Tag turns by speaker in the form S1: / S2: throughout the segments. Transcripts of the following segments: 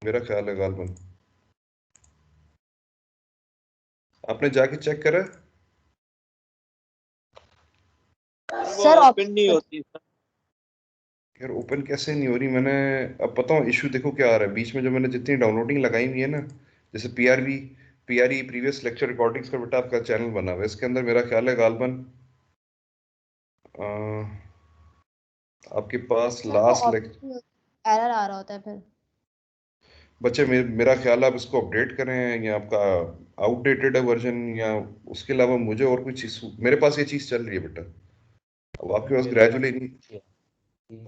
S1: मेरा ख्याल है गालबन। आपने जाके चेक करा?
S2: सर
S3: ओपन नहीं होती सर।
S1: यार ओपन कैसे नहीं हो रही? मैंने अब पता हूँ इशू देखो क्या आ रहा है बीच में, जो मैंने जितनी डाउनलोडिंग लगाई हुई है ना, जैसे पीआरई प्रीवियस लेक्चर रिकॉर्डिंग्स का बेटा आपका चैनल बना हुआ है, इसके अंदर मेरा ख्याल है गालबन आपके पास
S2: सर वो
S1: लास्ट लेक्चर।
S2: एरर आ रहा होता है फिर।
S1: बच्चे मेरा ख्याल है आप इसको अपडेट करें, या आपका आउटडेटेड है वर्जन, या उसके अलावा मुझे और कोई चीज़, मेरे पास ये चीज़ चल रही है बेटा। अब आपके पास
S4: मेरे
S1: ग्रेजुअली नहीं,
S4: अच्छी है।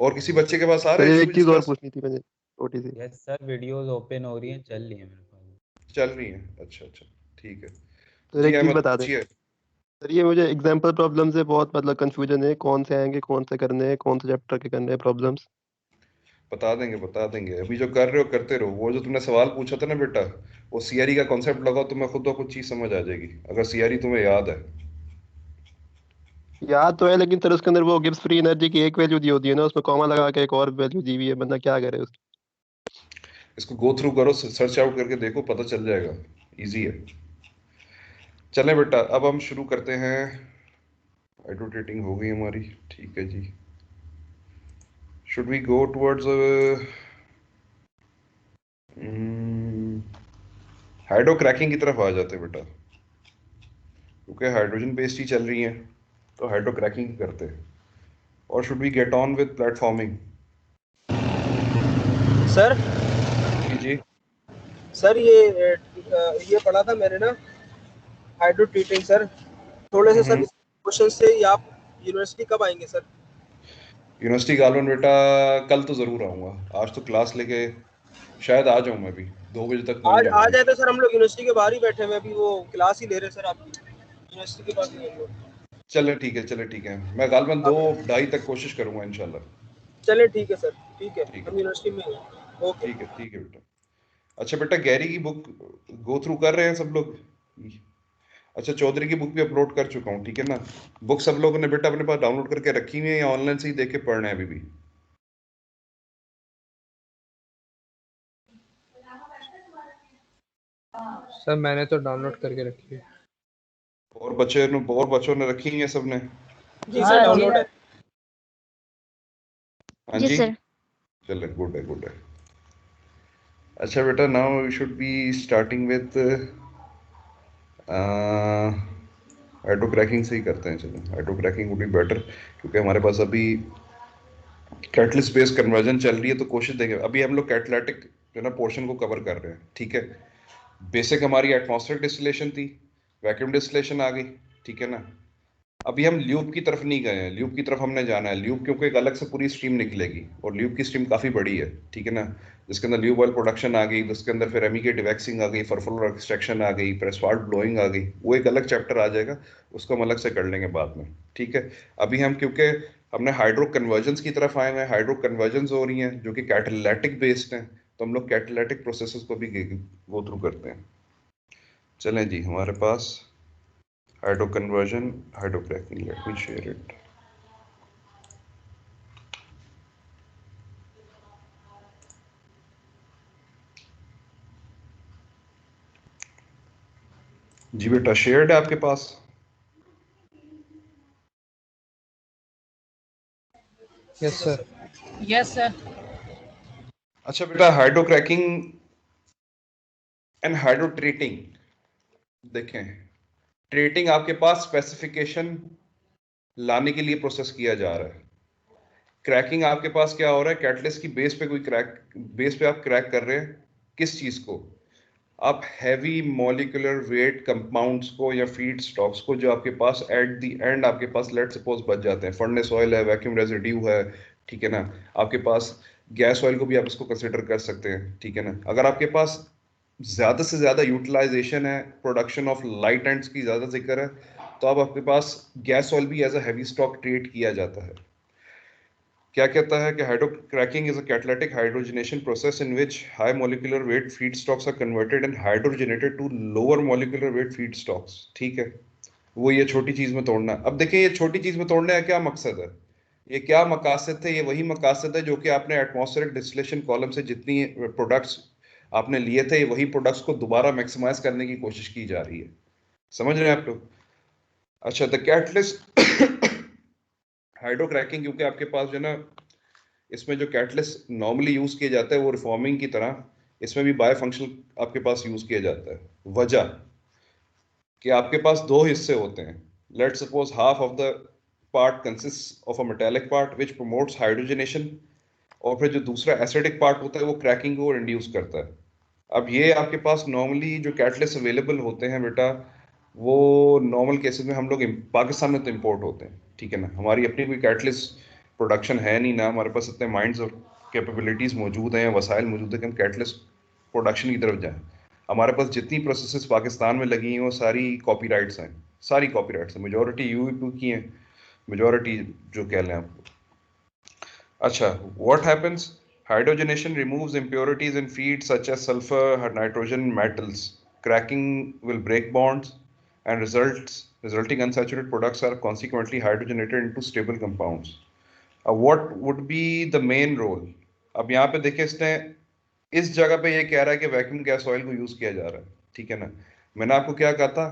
S1: और किसी बच्चे के पास आ रहा
S5: सर
S1: है
S5: ये
S1: इशू
S5: एक चीज और
S1: डिस्कस?
S5: पूछनी थी मैंने, छोटी सी।
S4: यस सर, वीडियोस ओपन हो रही हैं, चल रही हैं मेरे पास।
S1: चल रही है? अच्छा अच्छा, ठीक है।
S5: सर
S1: जी
S5: एक चीज
S1: अहमद
S5: बता दें
S1: पूछिए।
S5: सर, ये मुझे एग्जाम्पल प्रॉब्लम से बहुत मतलब कंफ्यूजन है, कौन से आएंगे, कौन से करने हैं, कौन से चैप्टर के करने हैं प्रॉब्लम्स।
S1: बता देंगे, अभी जो कर रहे हो करते रहो। वो जो तुमने सवाल पूछा था ना बेटा, वो सीआरई का कॉन्सेप्ट लगाओ, तुम्हें खुद ब खुद चीज समझ आ जाएगी, अगर सीआरई तुम्हें याद है।
S5: याद तो है, लेकिन सर उसके अंदर वो गिब्स फ्री एनर्जी की एक वैल्यू दी होती है ना, उसमें कॉमा लगा के एक और वैल्यू दी हुई है, बंदा क्या करे उसकी।
S1: इसको गो थ्रू करो, सर्च आउट करके देखो, पता चल जाएगा, इजी है। चलें बेटा, अब हम शुरू करते हैं। हाइड्रोटेटिंग हो गई हमारी, ठीक है जी। Should we go towards hydro cracking की तरफ आ जाते हैं बेटा, क्योंकि हाइड्रोजन बेस्ड ही चल रही हैं, तो हाइड्रो क्रैकिंग करते हैं। और should we get on with platforming?
S3: Sir
S1: जी जी।
S3: सर ये पढ़ा था मैंने ना, हाइड्रो ट्रीटिंग सर। थोड़े से सर क्वेश्चन से ही आप यूनिवर्सिटी कब आएंगे सर?
S1: यूनिवर्सिटी गालवन बेटा कल तो ज़रूर आऊँगा, आज तो क्लास लेके शायद आ जाऊँ, मैं भी 2 बजे तक पहुँच
S3: आज आ
S1: जाऊँगा।
S3: जाए तो सर हम लोग यूनिवर्सिटी के बाहर ही बैठे हुए, अभी वो क्लास ही ले रहे सर आपकी, यूनिवर्सिटी के पास ही हम लोग।
S1: चलें ठीक है, मैं गालवन
S3: अब
S1: 2 ढाई तक कोशिश करूँगा इंशाल्लाह।
S3: चले ठीक है सर, ठीक है,
S1: ठीक है
S3: हम यूनिवर्सिटी में हैं। ओके।
S1: ठीक है बेटा। अच्छा बेटा, गैरी की बुक गो थ्रू कर रहे हैं सब लोग? अच्छा, चौधरी की बुक भी अपलोड कर चुका हूँ, ठीक है ना? बुक सब लोगों ने बेटा अपने पास डाउनलोड करके रखी हुई है, या ऑनलाइन से ही देख के पढ़ रहे हैं अभी भी?
S6: सर मैंने तो डाउनलोड करके रखी है।
S1: और बच्चों ने रखी हुई है सबने?
S3: जी सर, डाउनलोड है।
S1: हाँ
S2: जी
S1: जी।
S2: सर।
S1: चलो, गुड है। अच्छा बेटा, now we should be starting with hydrocracking से ही करते हैं। चलो, hydrocracking would be better, क्योंकि हमारे पास अभी कैटलिस्ट बेस्ड कन्वर्जन चल रही है, तो कोशिश देंगे। अभी हम लोग कैटलाइटिक जो ना पोर्शन को कवर कर रहे हैं, ठीक है। बेसिक हमारी एटमॉस्फेरिक डिस्टिलेशन थी, वैक्यूम डिस्टिलेशन आ गई, ठीक है ना। अभी हम ल्यूब की तरफ नहीं गए हैं, ल्यूब की तरफ हमने जाना है। ल्यूब क्योंकि एक अलग से पूरी स्ट्रीम निकलेगी, और ल्यूब की स्ट्रीम काफ़ी बड़ी है, ठीक है ना। जिसके अंदर ल्यूब ऑयल प्रोडक्शन आ गई, जिसके अंदर फिर एमिकेट वैक्सिंग आ गई, फरफुलर एक्सट्रैक्शन आ गई, प्रेसवाल्ट ब्लोइंग आ गई। वो एक अलग चैप्टर आ जाएगा, उसको हम अलग से कर लेंगे बाद में, ठीक है। अभी हम क्योंकि हमने हाइड्रो कन्वर्जन्स की तरफ आए हैं, हाइड्रो कन्वर्जन्स हो रही हैं जो कि कैटालिटिक बेस्ड हैं, तो हम लोग कैटालिटिक प्रोसेसेस को भी गो थ्रू करते हैं। चलें जी, हमारे पास hydro conversion, hydro cracking, let me share it. जी बेटा, शेयर्ड है आपके पास?
S6: Yes sir.
S7: Yes sir.
S1: अच्छा बेटा, hydro cracking and hydro treating देखें। ट्रीटिंग आपके पास स्पेसिफिकेशन लाने के लिए प्रोसेस किया जा रहा है। क्रैकिंग आपके पास क्या हो रहा है, कैटलिस्ट की बेस पे बेस पे आप क्रैक कर रहे हैं। किस चीज को? आप हैवी मॉलिक्यूलर वेट कंपाउंड्स को या फीड स्टॉक्स को, जो आपके पास एट द एंड आपके पास लेट सपोज बच जाते हैं, फर्नेस ऑयल है, वैक्यूम रेजिड्यू है, ठीक है ना। आपके पास गैस ऑयल को भी आप इसको कंसिडर कर सकते हैं, ठीक है ना। अगर आपके पास ज़्यादा से ज़्यादा यूटिलाइजेशन है, प्रोडक्शन ऑफ लाइट एंड्स की ज़्यादा जिक्र है, तो अब आपके पास गैस ऑयल भी as a heavy stock treat किया जाता है। क्या कहता है कि hydrocracking is a catalytic hydrogenation process in which high molecular weight feedstocks are converted and hydrogenated to lower molecular weight feedstocks, ठीक है। वो ये छोटी चीज में तोड़ना। अब देखिए, ये छोटी चीज में तोड़ने का क्या मकसद है, ये क्या मकासद थे? ये वही मकासद है जो कि आपने एटमॉस्फेरिक डिस्टिलेशन कॉलम से जितनी प्रोडक्ट्स आपने लिए थे, वही प्रोडक्ट्स को दोबारा मैक्सिमाइज करने की कोशिश की जा रही है। समझ रहे हैं आप लोग? अच्छा, द कैटलिस्ट हाइड्रो क्रैकिंग, क्योंकि आपके पास जो है ना, इसमें जो कैटलिस्ट नॉर्मली यूज किया जाता है वो रिफॉर्मिंग की तरह इसमें भी बाय फंक्शनल आपके पास यूज किया जाता है। वजह कि आपके पास दो हिस्से होते हैं। Let suppose half of the part consist of a metallic part which promotes hydrogenation, और फिर जो दूसरा एसिडिक पार्ट होता है वो क्रैकिंग को इंड्यूस करता है। अब ये आपके पास नॉर्मली जो कैटलिस्ट अवेलेबल होते हैं बेटा, वो नॉर्मल केसेस में हम लोग पाकिस्तान में तो इम्पोर्ट होते हैं, ठीक है ना। हमारी अपनी कोई कैटलिस्ट प्रोडक्शन है नहीं ना, हमारे पास इतने माइंड्स और कैपेबिलिटीज़ मौजूद हैं, वसाइल मौजूद है कि हम कैटलिस्ट प्रोडक्शन की तरफ जाएं। हमारे पास जितनी प्रोसेसेस पाकिस्तान में लगी हैं वो सारी कॉपीराइट्स हैं, सारी कॉपीराइट्स हैं, मेजॉरिटी यूएपी की हैं, मेजॉरिटी जो कह लें आप। अच्छा, what happens? Hydrogenation removes impurities in feed such as sulfur, nitrogen, metals. Cracking will break bonds, and resulting unsaturated products are consequently hydrogenated into stable compounds. What would be the main role? अब यहाँ पे देखिए, इसने इस जगह पे ये कह रहा है कि वैक्यूम गैस ऑयल को यूज किया जा रहा है, ठीक है ना। मैंने आपको क्या कहा था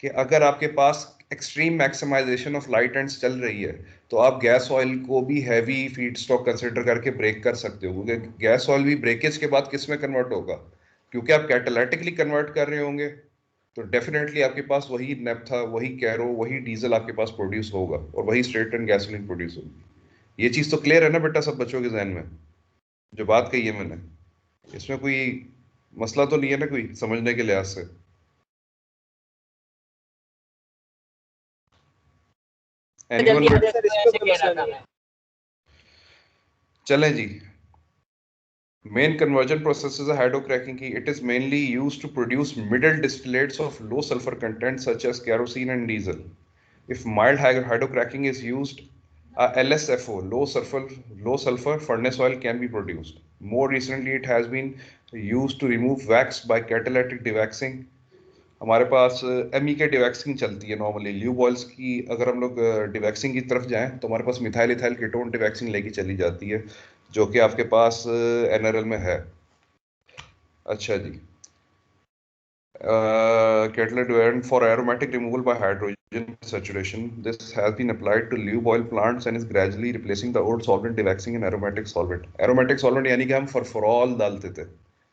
S1: कि अगर आपके पास extreme maximization of light ends चल रही है तो आप गैस ऑयल को भी हैवी फीड स्टॉक कंसिडर करके ब्रेक कर सकते हो, क्योंकि गैस ऑयल भी ब्रेकेज के बाद किस में कन्वर्ट होगा, क्योंकि आप कैटालिटिकली कन्वर्ट कर रहे होंगे, तो डेफिनेटली आपके पास वही नेप्था, वही कैरो, वही डीजल आपके पास प्रोड्यूस होगा और वही स्ट्रेट एंड गैसोलीन प्रोड्यूस होगी। ये चीज़ तो क्लियर है ना बेटा सब बच्चों के जहन में, जो बात कही है मैंने? इसमें कोई मसला तो नहीं है ना कोई समझने के लिहाज से?
S7: जल्दी
S1: Anyone?
S7: आ जाए, ऐसे कह रहा था।
S1: चलें जी। Main conversion process is a hydrocracking key. It is mainly used to produce middle distillates of low sulfur content such as kerosene and diesel. If mild hydrocracking is used, a LSFO, low sulfur furnace oil can be produced. More recently, it has been used to remove wax by catalytic dewaxing. हमारे पास MEK डिवैक्सिंग चलती है normally, lube oils की। अगर हम लोग डिवैक्सिंग की तरफ जाएं तो हमारे पास मिथाइल इथाइल कीटोन डिवैक्सिंग लेके चली जाती है, जो कि आपके पास NRL में है। अच्छा जी, catalytic for aromatic removal by hydrogen saturation. This has been applied to lube oil plants and is gradually replacing the old solvent dewaxing in aromatic solvent. Aromatic solvent यानी कि हम फॉरफॉरॉल डालते थे,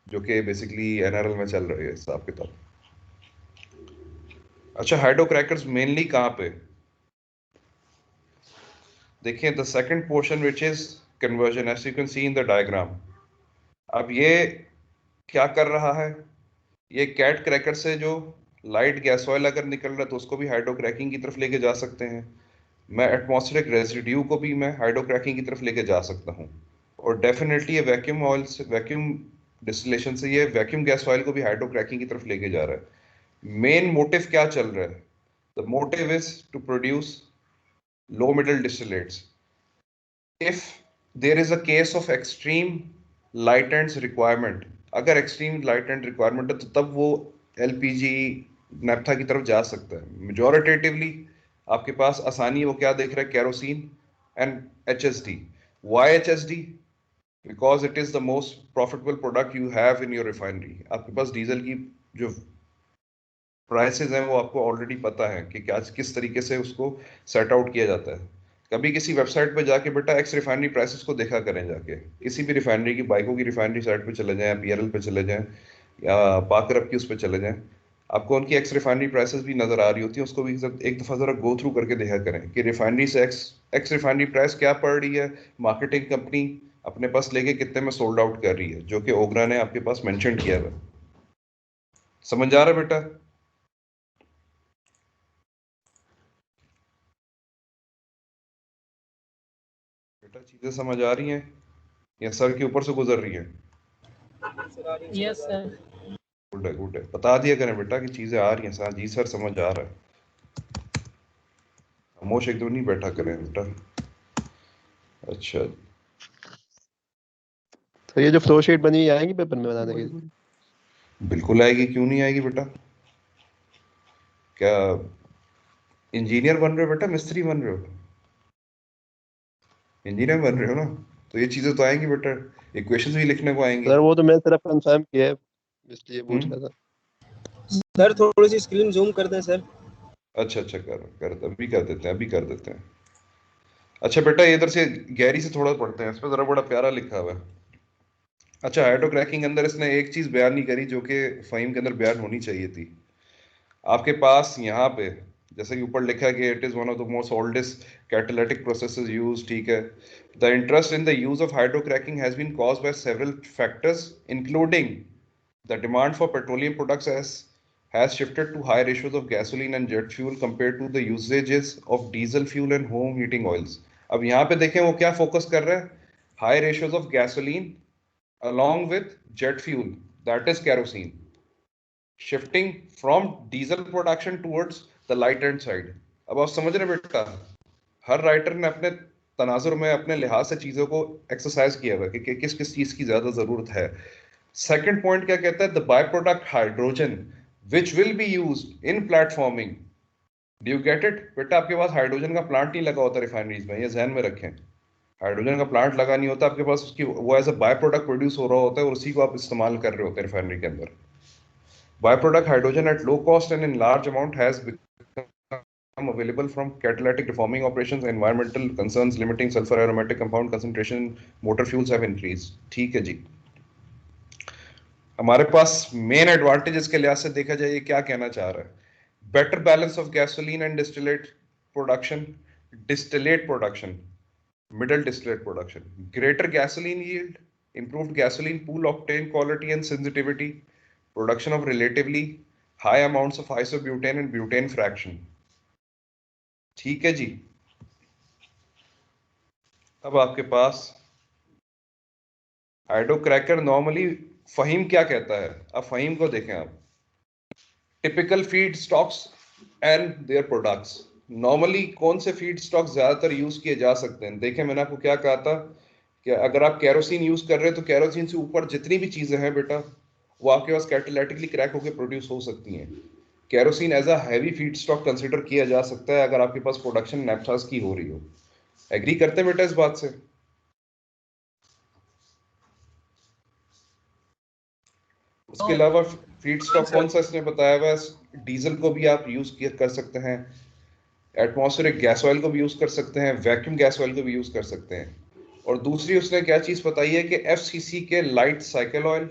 S1: जो कि बेसिकली NRL में चल रही है हिसाब किताब। अच्छा, हाइड्रोक्रैकर्स मेनली कहाँ पे? देखिए, the second portion which is conversion, as you can see in the diagram. अब ये क्या कर रहा है? ये कैट क्रैकर से जो लाइट गैस ऑयल अगर निकल रहा है तो उसको भी हाइड्रोक्रैकिंग की तरफ लेके जा सकते हैं। मैं एटमॉस्फेरिक रेजिड्यू को भी मैं हाइड्रोक्रैकिंग की तरफ लेके जा सकता हूँ, और डेफिनेटली ये वैक्यूम ऑयल से, वैक्यूम डिस्टिलेशन से ये वैक्यूम गैस ऑयल को भी हाइड्रोक्रैकिंग की तरफ लेके जा रहा है। मेन मोटिव क्या चल रहा है? The motive is to produce low middle distillates. If there is a case of extreme light ends requirement, अगर extreme light end requirement है तो तब वो LPG नैप्था की तरफ जा सकता है। Majoritatively आपके पास आसानी वो क्या देख रहा है? Kerosene and HSD. Why HSD? Because it is the most profitable product you have in your refinery. आपके पास डीजल की जो प्राइसेस हैं वो आपको ऑलरेडी पता है कि क्या किस तरीके से उसको सेट आउट किया जाता है। कभी किसी वेबसाइट पे जाके बेटा एक्स रिफाइनरी प्राइसेस को देखा करें, जाके किसी भी रिफाइनरी की, बाइकों की रिफाइनरी साइट पे चले जाएं, PRL पे चले जाएं या पाकरब की उस पे चले जाएं, आपको उनकी एक्स रिफाइनरी प्राइसेस भी नज़र आ रही होती है। उसको भी एक दफ़ा ज़रा गो थ्रू करके देखा करें कि रिफाइनरी से एक्स रिफाइनरी प्राइस क्या पड़ रही है, मार्केटिंग कंपनी अपने पास लेके कितने में सोल्ड आउट कर रही है, जो कि ओगरा ने आपके पास मैंशन किया है। समझ आ रहा है बेटा? चीजें समझ आ रही हैं या सर के ऊपर से गुजर रही हैं?
S7: Yes sir.
S1: गुड है, गुड है। बता दिया करें बेटा कि चीजें आ रही हैं सर। जी सर समझ आ रहा है। खामोश एकदम नहीं बैठा करें बेटा। अच्छा,
S5: तो ये जो फ्लो शीट बनी हुई आएगी पेपर में बनाने के लिए?
S1: बिल्कुल आएगी, क्यों नहीं आएगी बेटा? क्या इंजीनियर बन रहे हो बेटा, मिस्त्री बन रहे हो? इंजीनियर बन रहे हो ना, तो ये चीजें तो आएंगी बेटा, इक्वेशंस भी लिखने को आएंगी।
S5: सर वो तो मैं सिर्फ कंफर्म किया है, इसलिए पूछ रहा था।
S3: सर थोड़ी सी स्क्रीन जूम कर दें सर।
S1: अच्छा अभी कर देते हैं। अच्छा बेटा इधर से गहरी से थोड़ा पढ़ते हैं, इस पर जरा बड़ा प्यारा लिखा हुआ है। अच्छा हाइड्रो क्रैकिंग के अंदर इसने एक चीज बयान नहीं करी जो कि फ़हीम के अंदर बयान होनी चाहिए थी। आपके पास यहाँ पे जैसे कि ऊपर लिखा है कि it is one of the most oldest catalytic processes used, ठीक है। The interest in the use of hydrocracking has been caused by several factors including the demand for petroleum products has shifted to high ratios of gasoline and jet fuel compared to the usages of diesel fuel and home heating oils. अब यहाँ पे देखें वो क्या focus कर रहा है, high ratios of gasoline along with jet fuel, that is kerosene, shifting from diesel production towards the light hand side. अब आप समझ रहे बेटा, हर राइटर ने अपने तनाजुर में अपने लिहाज से चीजों को एक्सरसाइज किया हुआ कि किस किस चीज की ज्यादा जरूरत है। सेकंड पॉइंट क्या कहता है, the by product hydrogen which will be used in platforming. Do you get it? बेटा आपके पास हाइड्रोजन का प्लांट नहीं लगा होता रिफाइनरीज में, ये ध्यान में रखें। हाइड्रोजन का प्लांट लगा नहीं होता आपके पास, उसकी वो as a byproduct produce हो रहा होता है और उसी को आप इस्तेमाल कर रहे होते हैं रिफाइनरी के अंदर। By product hydrogen at low cost and in large amount has become available from catalytic reforming operations, environmental concerns limiting sulfur aromatic compound concentration, motor fuels have increased. ठीक है जी। हमारे पास मेन एडवांटेजेस के लिहाज से देखा जाए ये क्या कहना चाह रहा है, better balance of gasoline and distillate production, middle distillate production, greater gasoline yield, improved gasoline pool octane quality and sensitivity, production of relatively high amounts of isobutane and butane fraction. ठीक है जी। अब आपके पास हाइड्रो क्रैकर नॉर्मली फ़हीम क्या कहता है, अब फ़हीम को देखें आप, typical feed stocks and their products. Normally कौन से फीड स्टॉक्स ज्यादातर यूज किए जा सकते हैं, देखें मैंने आपको क्या कहा था कि अगर आप कैरोसिन यूज कर रहे हैं तो कैरोसिन से ऊपर जितनी भी चीजें हैं बेटा वो आपके पास कैटालिटिकली क्रैक होकर प्रोड्यूस हो सकती हैं। Kerosene as a heavy feed stock consider किया जा सकता है अगर आपके पास प्रोडक्शन नैफ्थास की हो रही हो। एग्री करते हैं बेटा इस बात से? उसके अलावा फीड स्टॉक कौन सा इसने बताया हुआ है, डीजल को भी आप यूज कर सकते हैं, एटमॉस्फेरिक गैस ऑयल को भी यूज कर सकते हैं, वैक्यूम गैस ऑयल को भी यूज कर सकते हैं। और दूसरी उसने क्या चीज बताई है कि एफसीसी के लाइट साइकिल ऑयल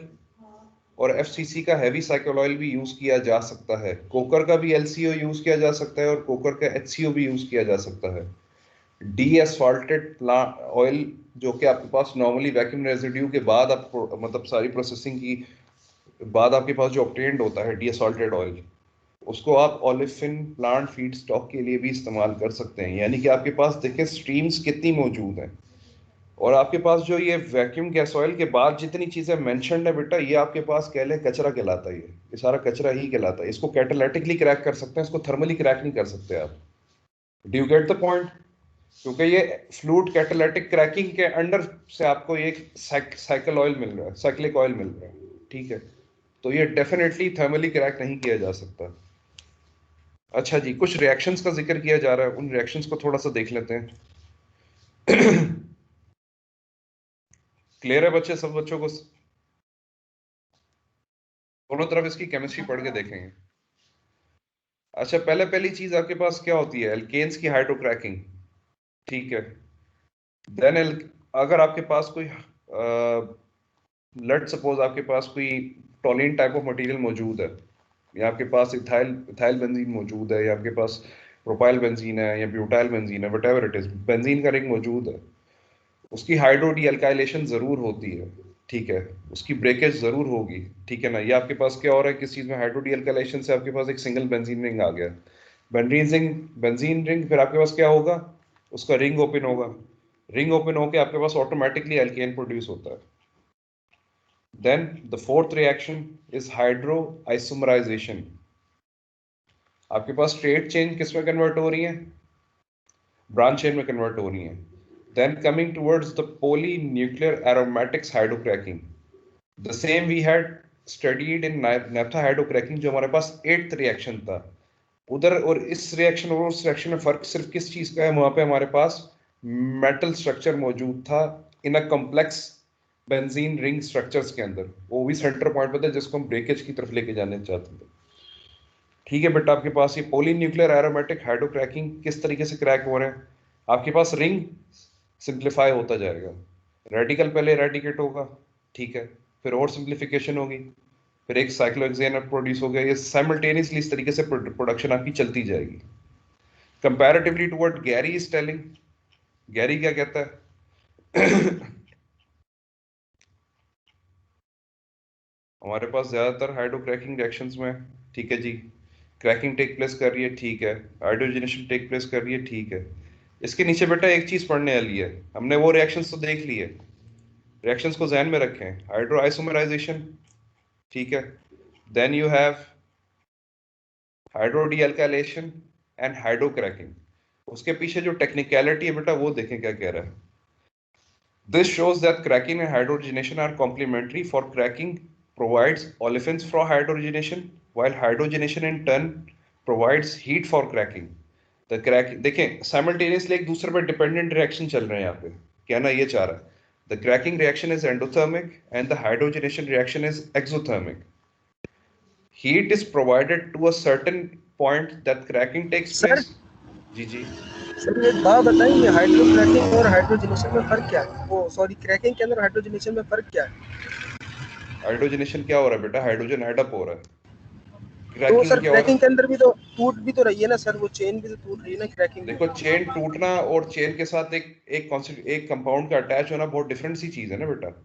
S1: और एफसीसी का हैवी साइकिल ऑयल भी यूज किया जा सकता है, कोकर का भी एलसीओ यूज किया जा सकता है और कोकर का एचसीओ भी यूज किया जा सकता है। डी एसफाल्टेड ऑयल जो कि आपके पास नॉर्मली वैक्यूम रेजिड्यू के बाद आप मतलब सारी प्रोसेसिंग की बाद आपके पास जो ऑब्टेन्ड होता है डी एसफाल्टेड ऑयल, उसको आप ओलिफिन प्लांट फीड स्टॉक के लिए भी इस्तेमाल कर सकते हैं। यानी कि आपके पास देखिए स्ट्रीम्स कितनी मौजूद हैं। और आपके पास जो ये वैक्यूम गैस ऑयल के बाद जितनी चीजें मेंशन्ड है बेटा, ये आपके पास कह लें कचरा कहलाता है, ये सारा कचरा ही कहलाता है। इसको कैटालिटिकली क्रैक कर सकते हैं, इसको थर्मली क्रैक नहीं कर सकते आप। Do you get the point? क्योंकि ये फ्लूइड कैटालिटिक क्रैकिंग के अंडर से आपको एक साइकिल ऑयल मिल रहा है, साइक्लिक ऑयल मिल रहा है, ठीक है। तो ये डेफिनेटली थर्मली क्रैक नहीं किया जा सकता। अच्छा जी, कुछ रिएक्शंस का जिक्र किया जा रहा है, उन रिएक्शंस को थोड़ा सा देख लेते हैं। क्लियर है बच्चे, सब बच्चों को? दोनों तरफ इसकी केमिस्ट्री पढ़ के देखेंगे। अच्छा, पहली चीज आपके पास क्या होती है, एल्केन्स की हाइड्रोक्रैकिंग, ठीक है। देन अगर आपके पास कोई लेट सपोज आपके पास कोई टॉलिन टाइप ऑफ मटेरियल मौजूद है, या आपके पास इथाइल बेंजीन मौजूद है, या आपके पास प्रोपाइल बेंजीन है या ब्यूटाइल बेंजीन है, व्हाटएवर इट इज, बेंजीन का रिंग मौजूद है, उसकी हाइड्रो डी एल्काइलेशन जरूर होती है, ठीक है, उसकी ब्रेकेज जरूर होगी, ठीक है ना। ये आपके पास क्या हो रहा है, किस चीज में हाइड्रो डी एल्काइलेशन से आपके पास एक सिंगल बेंजीन रिंग आ गया, बेंजीन रिंग, फिर आपके पास क्या होगा, उसका रिंग ओपन होगा, रिंग ओपन होकर आपके पास ऑटोमेटिकली एल्केन प्रोड्यूस होता है। Then the fourth reaction is hydroisomerization. आपके पास स्ट्रेट चेन किस में कन्वर्ट हो रही है, ब्रांच चेन में कन्वर्ट हो रही है। Then coming towards the polynuclear aromatics hydrocracking, the same we had studied in naphtha hydrocracking, जो हमारे पास 8th रिएक्शन था उधर। और इस रिएक्शन और उस रिएक्शन में फर्क सिर्फ किस चीज का है, वहां पे हमारे पास मेटल स्ट्रक्चर मौजूद था in a complex benzene ring structures के अंदर, वो भी सेंटर पॉइंट पे था जिसको हम ब्रेकेज की तरफ लेके जाने चाहते थे। ठीक है बेटा, आपके पास ये पॉलीन्यूक्लियर एरोमेटिक हाइड्रोक्रैकिंग किस तरीके से क्रैक हो रहे हैं, आपके पास रिंग सिंप्लीफाई होता जाएगा, रेडिकल पहले इरेडिकेट होगा, ठीक है, फिर और सिंप्लीफिकेशन होगी, फिर एक साइक्लोहेक्सेन प्रोड्यूस हो गया, ये साइमल्टेनियसली इस तरीके से प्रोडक्शन आपकी चलती जाएगी। Comparatively to what Gary is telling, Gary क्या कहता है हमारे पास ज्यादातर हाइड्रोक्रैकिंग रिएक्शंस में, ठीक है जी, क्रैकिंग टेक प्लेस कर रही है, ठीक है, हाइड्रोजनेशन टेक प्लेस कर रही है, ठीक है। इसके नीचे बेटा एक चीज पढ़ने वाली है, हमने वो रिएक्शंस तो देख लिए, रिएक्शंस को ध्यान में रखें, हाइड्रो आइसोमराइजेशन, ठीक है, then you have hydro dealkylation and hydro cracking. उसके पीछे जो टेक्निकलिटी है बेटा वो देखें क्या कह रहा है। This shows that cracking and hydrogenation are complementary, for cracking provides olefins for hydrogenation, while hydrogenation in turn provides heat for cracking. The crack देखें simultaneously एक दूसरे पर dependent reaction चल रहे हैं यहाँ पे, कहना ये चाह रहा है, the cracking reaction is endothermic and the hydrogenation reaction is exothermic. Heat is provided to a certain point that cracking takes
S3: Sir?
S1: place. जी जी
S3: सर एक बात बताइए, हाइड्रो क्रैकिंग और हाइड्रोजनेशन में फर्क क्या है? वो सॉरी, क्रैकिंग के अंदर हाइड्रोजनेशन में फर्क क्या है?
S1: हाइड्रोजनेशन क्या हो रहा है बेटा, हाइड्रोजन ऐड अप हो रहा है।
S3: तो
S1: क्रैकिंग
S3: सर
S1: क्या हो रहा
S3: क्रैकिंग
S1: है,
S3: के अंदर भी तो टूट भी तो रही है ना सर, वो चेन भी तो टूट रही है ना क्रैकिंग में।
S1: देखो चेन टूटना और चेन के साथ एक कंपाउंड का अटैच होना बहुत डिफरेंट सी चीज है ना बेटा।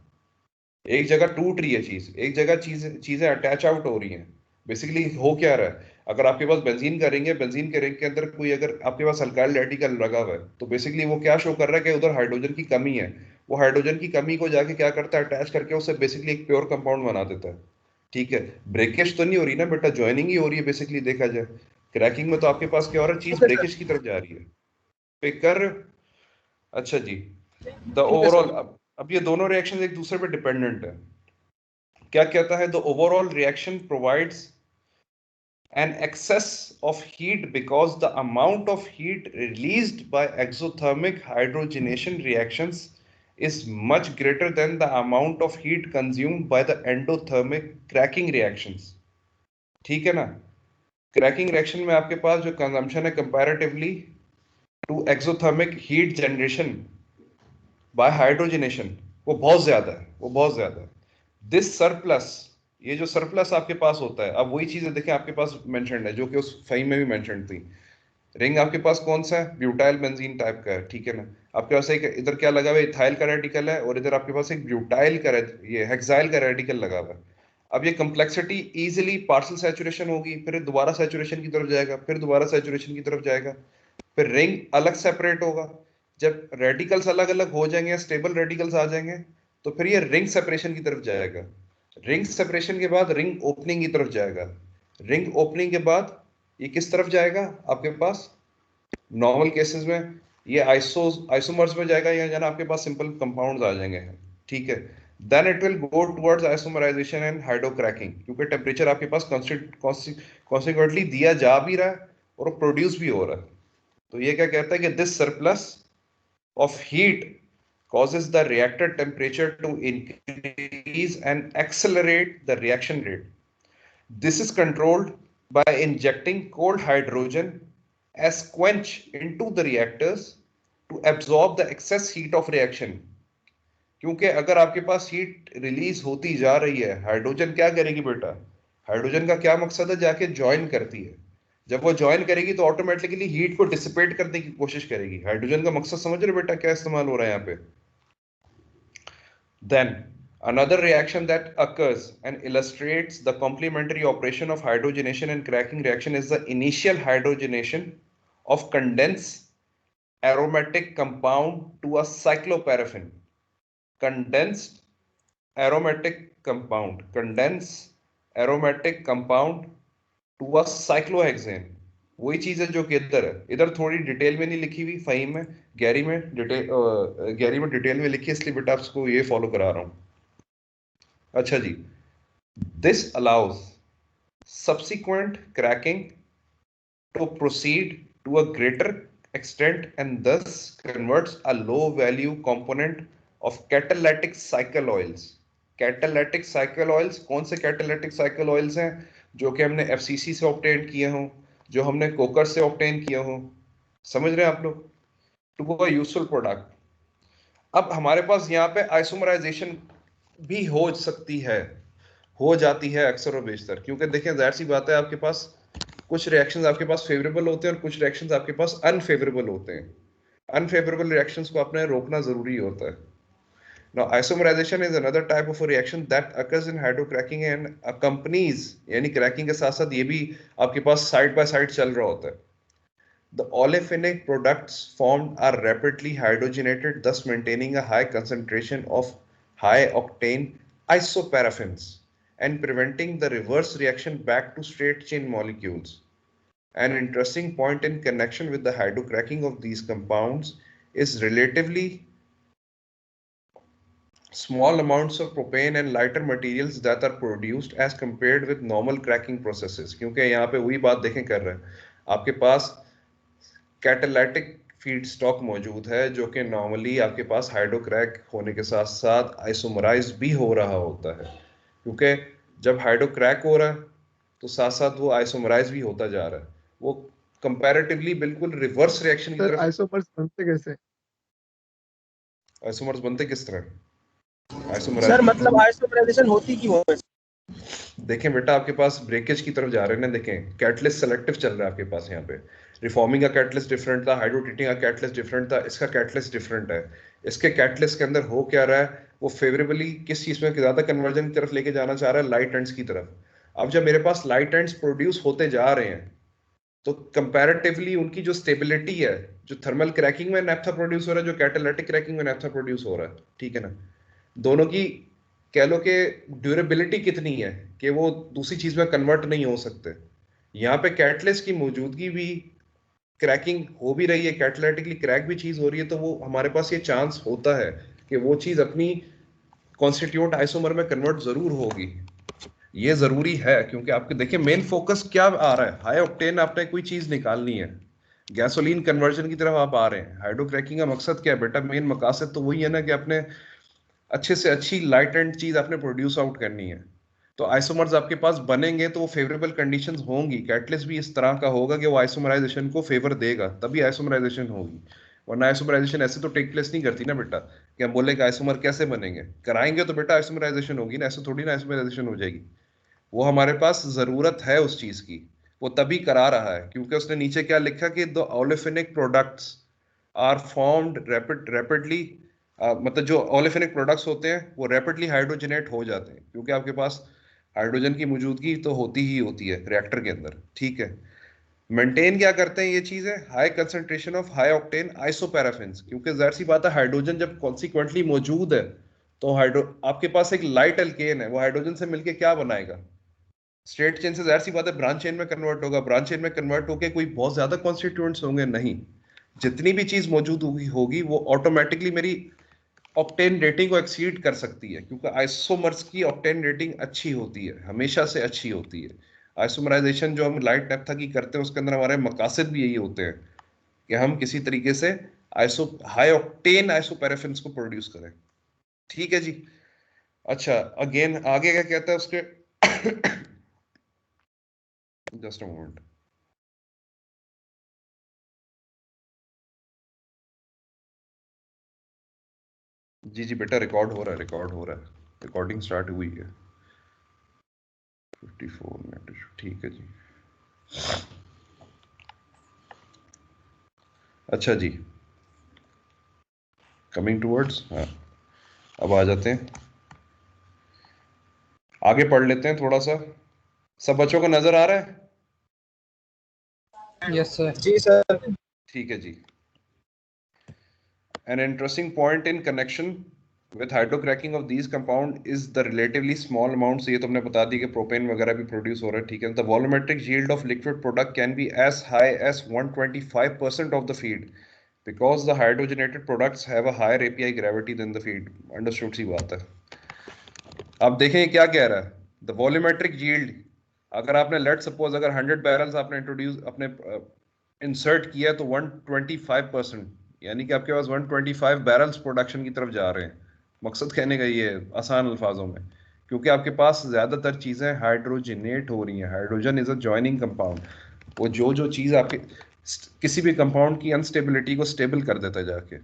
S1: एक जगह टूट रही है चीज, एक जगह चीजें अटैच आउट हो रही हैं। बेसिकली हो क्या रहा है, अगर आपके पास बेंजीन का रिंग है, बेंजीन के रिंग के अंदर कोई अगर आपके पास अल्काइल रेडिकल लगा हुआ है, तो बेसिकली वो क्या शो कर रहा है कि उधर हाइड्रोजन की कमी है। वो हाइड्रोजन की कमी को जाके क्या करता है, अटैच करके उसे बेसिकली एक प्योर कंपाउंड बना देता है। ठीक है, ब्रेकेज तो नहीं हो रही ना बेटा, ज्वाइनिंग ही हो रही है बेसिकली देखा जाए। क्रैकिंग में तो आपके पास क्या हो रहा है, चीज
S3: ठीक है
S1: ब्रेकेज
S3: सर,
S1: की तरफ जा रही है। पिक कर, अच्छा जी, द
S3: ठीक है
S1: ओवरऑल,
S3: सर।
S1: अब ये दोनों रिएक्शन एक दूसरे पे डिपेंडेंट है। क्या कहता है, the overall reaction provides an excess of heat because the amount of heat released by exothermic hydrogenation reactions is much greater than the amount of heat consumed by the endothermic cracking reactions. ठीक है ना, cracking reaction में आपके पास जो consumption है comparatively to exothermic heat generation by hydrogenation, वो बहुत ज्यादा है, वो बहुत ज्यादा है। दिस सरप्लस, ये जो सरप्लस आपके पास होता है, अब वही चीजें देखें आपके पास मेंशन्ड है जो कि उस फाइल में भी मेंशन्ड थी। रिंग आपके पास कौन सा है, ब्यूटाइल बेंजीन टाइप का है, ठीक है ना। आपके पास एक इधर क्या लगा हुआ है, इथाइल का रेडिकल है, और इधर आपके पास एक ब्यूटाइल का ये हेक्साइल का रेडिकल लगा हुआ है। अब ये कम्प्लेक्सिटी इजीली पार्शियल सैचुरेशन होगी, फिर दोबारा सैचुरेशन की तरफ जाएगा, फिर दोबारा सैचुरेशन की तरफ जाएगा, फिर रिंग अलग सेपरेट होगा। जब रेडिकल्स अलग अलग हो जाएंगे, स्टेबल रेडिकल्स आ जाएंगे, तो फिर ये रिंग सेपरेशन की तरफ जाएगा। रिंग सेपरेशन के बाद रिंग ओपनिंग की तरफ जाएगा। रिंग ओपनिंग के बाद ये किस तरफ जाएगा, आपके पास नॉर्मल केसेस में ये आइसोमर्स में जाएगा, या जाना आपके पास सिंपल कंपाउंड्स आ जाएंगे, ठीक है। Then it will go towards isomerization and hydrocracking, क्योंकि टेम्परेचर आपके पास कॉन्सिक्वेंटली दिया जा भी रहा है और प्रोड्यूस भी हो रहा है। तो ये क्या कहता है कि this surplus of heat causes the reactor temperature to increase and accelerate the reaction rate. This is controlled by injecting cold hydrogen as quench into the reactors to absorb the excess heat of reaction. क्योंकि अगर आपके पास heat release होती जा रही है, hydrogen क्या करेगी बेटा, हाइड्रोजन का क्या मकसद है, जाके ज्वाइन करती है। जब वो ज्वाइन करेगी तो ऑटोमेटिकली हीट को डिसिपेट करने की कोशिश करेगी। हाइड्रोजन का मकसद समझ रहे बेटा क्या इस्तेमाल हो रहा है यहाँ पे। Then another reaction that occurs and illustrates the complementary operation of hydrogenation and cracking reaction is the initial hydrogenation of condensed aromatic compound to a cycloparaffin. Condensed aromatic compound to a cyclohexane. वही चीज है जो कि इधर है, इधर थोड़ी detail में नहीं लिखी हुई फाइम में, गैरी में डिटेल में लिखी है, इसलिए बेटा आपको ये फॉलो करा रहा हूं। अच्छा जी, this allows subsequent cracking to proceed to a greater extent and thus converts a low value component of catalytic cycle oils. Catalytic cycle oils कौन से catalytic cycle oils हैं? जो कि हमने FCC से ऑब्टेन किए हों, जो हमने कोकर से ऑब्टेन किए हों, समझ रहे हैं आप लोग, टू अ यूजफुल प्रोडक्ट। अब हमारे पास यहाँ पे आइसोमराइजेशन भी हो सकती है, हो जाती है अक्सर और बेशतर, क्योंकि देखें जाहिर सी बात है आपके पास कुछ रिएक्शंस आपके पास फेवरेबल होते हैं और कुछ रिएक्शंस आपके पास अनफेवरेबल होते हैं। अनफेवरेबल रिएक्शंस को आपने रोकना जरूरी होता है। Now isomerization is another type of a reaction that occurs in hydrocracking and accompanies, यानी cracking के साथ साथ ये भी आपके पास side by side चल रहा होता है। The olefinic products formed are rapidly hydrogenated, thus maintaining a high concentration of high octane isoparaffins and preventing the reverse reaction back to straight chain molecules. An interesting point in connection with the hydrocracking of these compounds is relatively small amounts of propane and lighter materials that are produced as compared with normal cracking processes. क्योंकि यहाँ पे वही बात देखें कर रहे हैं, आपके पास कैटालिटिक फीड स्टॉक मौजूद है जो कि नॉर्मली आपके पास हाइड्रोक्रैक होने के साथ साथ आइसोमराइज भी हो रहा होता है, क्योंकि जब हाइड्रोक्रैक हो रहा है तो साथ साथ वो आइसोमराइज भी होता जा रहा है। वो कंपैरेटिवली बिल्कुल रिवर्स रिएक्शन की तरफ।
S6: आइसोमर्स बनते कैसे?
S1: आइसोमर्स बनते किस तरह?
S3: सर मतलब आइसोमराइजेशन होती क्यों है?
S1: देखें बेटा, आपके पास ब्रेकेज की तरफ जा रहे हैं ना, देखें कैटलिस्ट सेलेक्टिव चल रहा है आपके पास। यहाँ पे रिफॉर्मिंग का कैटलिस्ट डिफरेंट था, हाइड्रोट्रीटिंग का कैटलिस्ट डिफरेंट था, इसका कैटलिस्ट डिफरेंट है। इसके कैटलिस्ट के अंदर हो क्या रहा है, वो फेवरेबली किस चीज में ज्यादा कन्वर्जन की तरफ लेके जाना चाह रहा है, लाइट एंड्स की तरफ। अब जब मेरे पास लाइट एंड्स प्रोड्यूस होते जा रहे हैं तो कंपैरेटिवली उनकी जो स्टेबिलिटी है, जो थर्मल क्रैकिंग में नैप्था प्रोड्यूस हो रहा है, जो कैटालिटिक क्रैकिंग में नैप्था प्रोड्यूस हो रहा है, ठीक है ना, दोनों की कह लो कि ड्यूरेबिलिटी कितनी है कि वो दूसरी चीज में कन्वर्ट नहीं हो सकते। यहाँ पे कैटलिस्ट की मौजूदगी भी, क्रैकिंग हो भी रही है, कैटालिटिकली क्रैक भी चीज हो रही है, तो वो हमारे पास ये चांस होता है कि वो चीज अपनी कॉन्स्टिट्यूएंट आइसोमर में कन्वर्ट जरूर होगी। ये जरूरी है क्योंकि आपके देखिए मेन फोकस क्या आ रहा है, हाई ऑक्टेन आपने कोई चीज निकालनी है, गैसोलीन कन्वर्जन की तरफ आप आ रहे हैं। हाइड्रोक्रैकिंग का मकसद क्या है बेटा? मेन मकसद तो वही है ना कि आपने अच्छे से अच्छी लाइट एंड चीज आपने प्रोड्यूस आउट करनी है। तो आइसोमर्स आपके पास बनेंगे तो वो फेवरेबल कंडीशंस होंगी, कैटलिस्ट भी इस तरह का होगा कि वो आइसोमराइजेशन को फेवर देगा, तभी आइसोमराइजेशन होगी। वरना आइसोमराइजेशन ऐसे तो टेक प्लेस नहीं करती ना बेटा कि हम बोले कि आइसोमर कैसे बनेंगे, कराएंगे तो बेटा आइसोमराइजेशन होगी ना, ऐसे थोड़ी ना आइसोमराइजेशन हो जाएगी। वो हमारे पास जरूरत है उस चीज की, वो तभी करा रहा है क्योंकि उसने नीचे क्या लिखा कि the olefinic products are formed rapidly, मतलब जो ओलेफिनिक प्रोडक्ट्स होते हैं वो रैपिडली हाइड्रोजनेट हो जाते हैं, क्योंकि आपके पास हाइड्रोजन की मौजूदगी तो होती ही होती है रिएक्टर के अंदर, ठीक है। मेंटेन क्या करते हैं ये चीजें? High concentration of high octane isoparaffins, क्योंकि जाहिर सी बात है हाइड्रोजन जब कॉन्सिक्वेंटली मौजूद है तो आपके पास एक लाइट एल्केन है, वो हाइड्रोजन से मिलके क्या बनाएगा? स्ट्रेट चेन से जाहिर सी बात है ब्रांच चेन में कन्वर्ट होगा, ब्रांच चेन में कन्वर्ट होकर कोई बहुत ज्यादा कॉन्स्टिट्यूएंट्स होंगे नहीं, जितनी भी चीज मौजूद होगी वो ऑटोमेटिकली मेरी ऑक्टेन रेटिंग को एक्सीड कर सकती है, क्योंकि आइसोमर्स की ऑक्टेन रेटिंग अच्छी होती है, हमेशा से अच्छी होती है। आइसोमराइजेशन जो हम लाइट नेप्था की करते हैं उसके अंदर हमारे मकासद भी यही होते हैं कि हम किसी तरीके से हाई ऑक्टेन आइसोपैराफिन्स को प्रोड्यूस करें, ठीक है जी। अच्छा अगेन आगे क्या कहता है उसके जस्ट अ मोमेंट, जी जी बेटा रिकॉर्ड हो रहा है, रिकॉर्ड हो रहा है, रिकॉर्डिंग स्टार्ट हुई है 54 मिनट, ठीक है जी। अच्छा जी, कमिंग टूवर्ड्स, हाँ अब आ जाते हैं, आगे पढ़ लेते हैं थोड़ा सा। सब बच्चों को नजर आ रहा है?
S6: Yes sir.
S3: जी सर।
S1: ठीक है जी। An interesting point in connection with hydrocracking of these compound is the relatively small amounts, ये तो हमने बता दी कि प्रोपेन वगैरह भी प्रोड्यूस हो रहा है, ठीक है। The volumetric yield of liquid product can be as high as 125% of the feed because the hydrogenated products have a higher API gravity than the feed. Understood सी बात है। अब देखें क्या कह रहा है, the volumetric yield, अगर आपने लेट सपोज अगर 100 बैरल्स आपने इंट्रोड्यूस अपने इंसर्ट किया तो 125%, यानी कि आपके पास 125 बैरल्स प्रोडक्शन की तरफ जा रहे हैं, मकसद कहने का ये है आसान अल्फाजों में, क्योंकि आपके पास ज्यादातर चीजें हाइड्रोजनेट हो रही हैं। Hydrogen is a joining compound. वो जो चीज आपके किसी भी कंपाउंड की अनस्टेबिलिटी को स्टेबल कर देता है जाके।